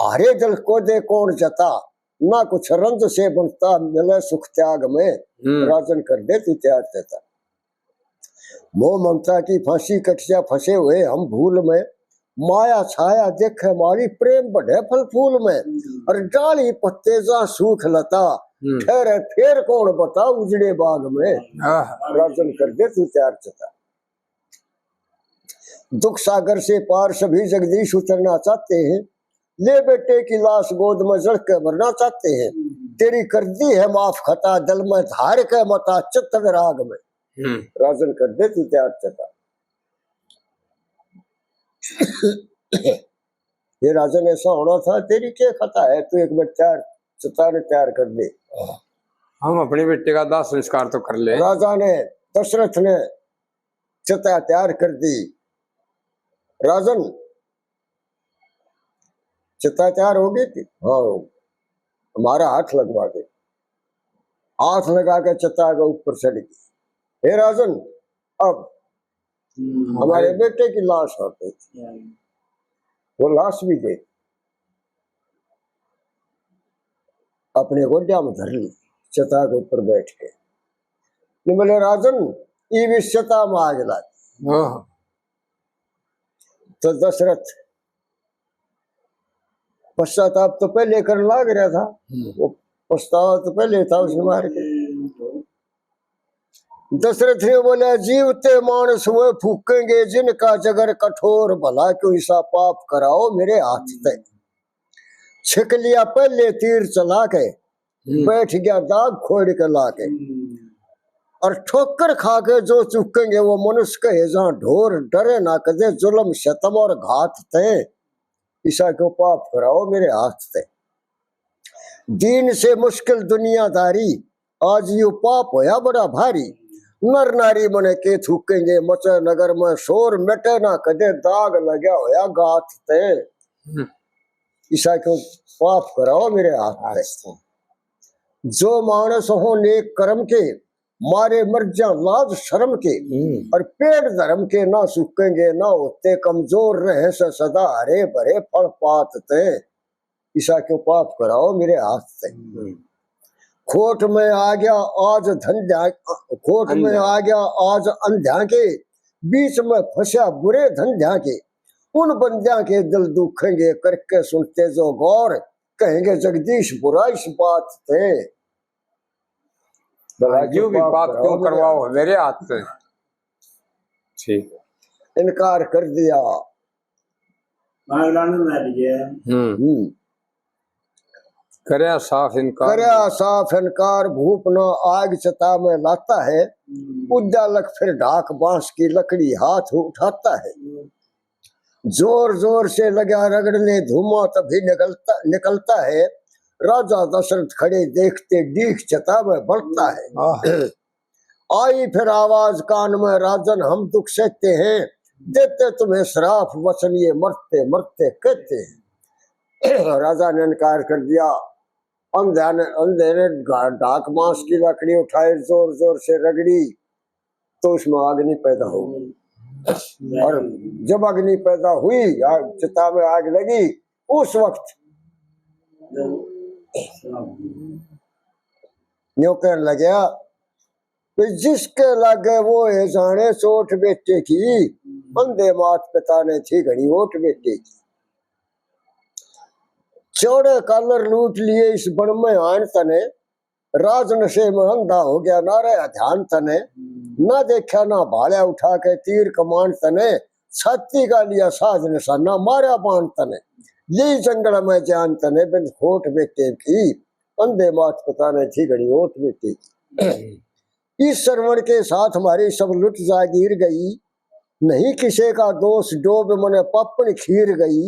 हरे जल को दे कौन जता, ना कुछ रंज से बनता मिले सुख त्याग में। राजन कर दे तू त्याग देता। मोह ममता की फांसी कटिया फंसे हुए हम भूल में, माया छाया देख हमारी प्रेम बढ़े फल फूल में। और डाली पत्ते जा सूख लता, ठहरे फिर कौन बता उजड़े बाग में। राजन कर दे तू त्याग देता। दुख सागर से पार सभी जगदीश उतरना चाहते हैं, ले बेटे की लाश गोद में जड़ के मरना चाहते हैं। तेरी कर दी है माफ खता, दल में धार के मता चित्त विराग में। राजन कर दे तू त्याग देता। ये राजन ऐसा होना था, तेरी क्या खता है, तू एक बार तैयार कर दे। हम अपने बेटे का दाह संस्कार तो कर ले। राजा ने दशरथ ने चिता तैयार कर दी। राजन चिता तैयार हो गई थी, हाँ हमारा हाथ लगवा दे। हाथ लगा के चिता के ऊपर चढ़ गई। हे राजन अब हमारे बेटे की लाश होती थी, वो लाश भी दे अपने गोड्या में धर ली, चिता के ऊपर बैठ के। बोले राजन ये भी चिता में आग ला। तो दशरथ पश्चाताप तो पहले कर लाग रहा था, वो पछतावा तो पहले था उसने मार के। दशरथ ने बोला जीवते मानस हुए फूकेंगे जिनका जगर कठोर, भला क्यों ऐसा पाप कराओ मेरे हाथ से। छिक लिया पहले तीर चला के, बैठ गया दाग खोड़ के लाके। और ठोकर खा के जो चुकेंगे वो मनुष्य कहे जहाँ ढोर डरे ना कदे जुल्म शतम और घात थे। ईसा क्यों पाप कराओ मेरे हाथ से। दीन से मुश्किल दुनियादारी आज यू पाप होया बड़ा भारी। नर नारी मने के थूकेंगे मचे नगर में शोर, मिटे ना कदे दाग लगा होया गात ते। ईसा क्यों पाप कराओ मेरे हाथ से। जो मानस हो नेक कर्म के, मारे मर जा लाज शर्म के। और पेड़ धर्म के ना सूखेंगे, ना होते कमजोर रहे से सदा हरे भरे फल पातते। ईसा क्यों पाप कराओ मेरे हाथ से। खोट में आ गया आज धंधा, खोट में आ गया आज अंधा के, बीच में फंसा बुरे धंधा के। उन बंदियां के दिल दुखेंगे करके सुनते जो गौर, कहेंगे जगदीश बुरा इस बात थे। जो भी पाप क्यों करवाओ मेरे हाथ से। ठीक इनकार कर दिया। करे साफ इनकार, करे साफ इनकार। भूप न आग चिता में लाता है, उद्यालक फिर ढाक बांस की लकड़ी हाथ उठाता है। जोर जोर से लगा रगड़ने धुआं तभी निकलता है। राजा दशरथ खड़े देखते डीख चिता में बढ़ता है। आई फिर आवाज कान में राजन हम दुख सहते हैं, देते तुम्हें श्राप वचन ये मरते मरते कहते हैं। राजा ने इनकार कर दिया। अंधे ने ढाक बांस की लकड़ी उठाई, जोर जोर से रगड़ी तो उसमें अग्नि पैदा हो गई। और जब अग्नि पैदा हुई, चिता में आग लगी, उस वक्त न्यू कहने लगा जिसके लागे वो है जाने चोट बेटे की, अंधे मात पिता ने थी घड़ी वोट बेटे की। चौड़े कलर लूट लिए इस बन में आन तने, राज नशे में अंधा हो गया ना रहा ध्यान तने। ना देखा ना भाला उठा के तीर कमान तने, छाती का लिया साज निशाना मारा बाण तने। ली जंगल में जान तने बिन खोट बेटे की, अंधे मात पता नहीं थी घड़ी ओट बेटी। इस श्रवण के साथ हमारी सब लुट जागीर गई, नहीं किसी का दोष डोब मने पापन खीर गई।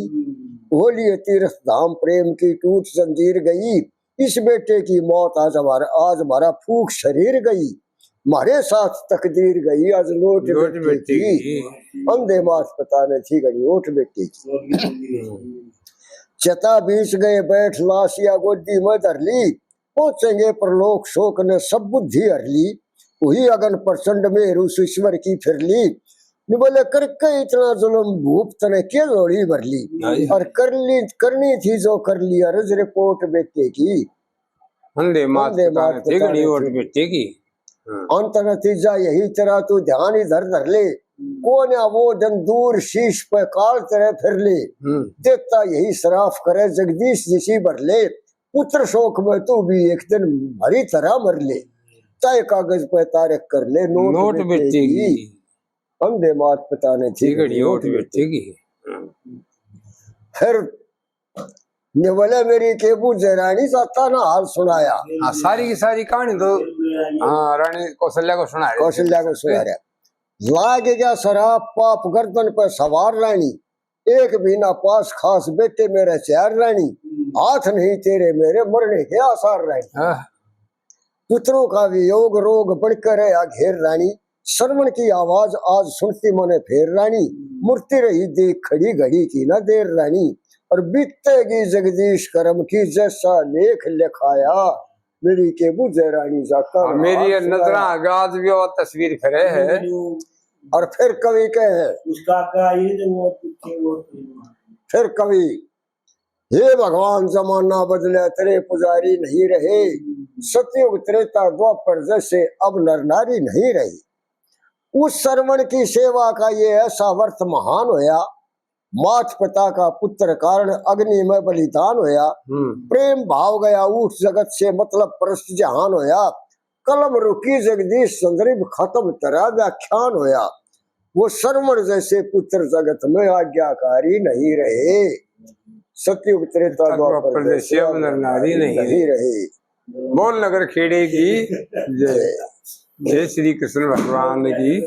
होली तीर्थ धाम प्रेम की टूट जंजीर गई, इस बेटे की मौत आज हमारा फूक शरीर गई। हमारे साथ तकदीर गई आज लोट बेटे की, अंधे मात पता नहीं थी घड़ी ओट बेटे की। चता बीच गए बैठ लाशिया गोदी में धर ली, पहुंचेंगे परलोक शोक ने सब बुद्धि हर ली। वही अगन प्रचंड में रूस ईश्वर की फिर ली, बोले करके इतना जुल्म भूप तने के लोड़ी भर ली। और करनी थी जो कर लिया रज रिपोर्ट बेटे की, अंधे मात पता नहीं थी घड़ी ओट बेटे की। अंत नतीजा यही तेरा तू ध्यान इधर धर ले, कौन या वो जन दूर शीश पे काल तेरे फिर ले। देता यही शराफ करे जगदीश जिसी भर ले, पुत्र शोक में तू भी एक दिन भरी तरह मर ले। चाहे कागज पे तारीख कर ले नोट बेटे की, अंधे मात पता नहीं थी घड़ी ओट बेटे की। फिर निवले मेरी केबू जयरानी जाता ना हाल सुनाया। सारी की सारी कहानी तो रानी कौशल्या को सुना रहा। लाग गया शराब पाप गर्दन पर सवार रानी, एक भी ना पास खास बेटे मेरे चार रानी। हाथ नहीं तेरे मेरे मरने के आसार रानी, पुत्रों का वियोग रोग बढ़कर है घेर रानी। श्रवण की आवाज आज सुनती मने फेर रानी, मूर्ति रही देख खड़ी घड़ी की न देर रानी। और बीतेगी जगदीश कर्म की जैसा लेख लिखाया, मेरी के बुझे रानी जाता मेरी नजर आगाज भी और तस्वीर फिरे है। और फिर कवि कहे, फिर कवि हे भगवान जमाना बदले तेरे पुजारी नहीं रहे, सतयुग त्रेता द्वापर जैसे अब नर नारी नहीं रही। उस श्रवण की सेवा का ये ऐसा वर्त महान होया, मात पिता का पुत्र कारण अग्नि में बलिदान होया। प्रेम भाव गया उस जगत से मतलब परस्त जहान होया, कलम रुकी जगदीश संदर्भ खत्म तरह व्याख्यान होया। वो श्रवण जैसे पुत्र जगत में आज्ञाकारी नहीं रहे, सतयुग त्रेता द्वापर जैसे अब नर नारी नहीं रहे। बोल नगर खेड़े की जय, जय श्री कृष्ण भगवान की।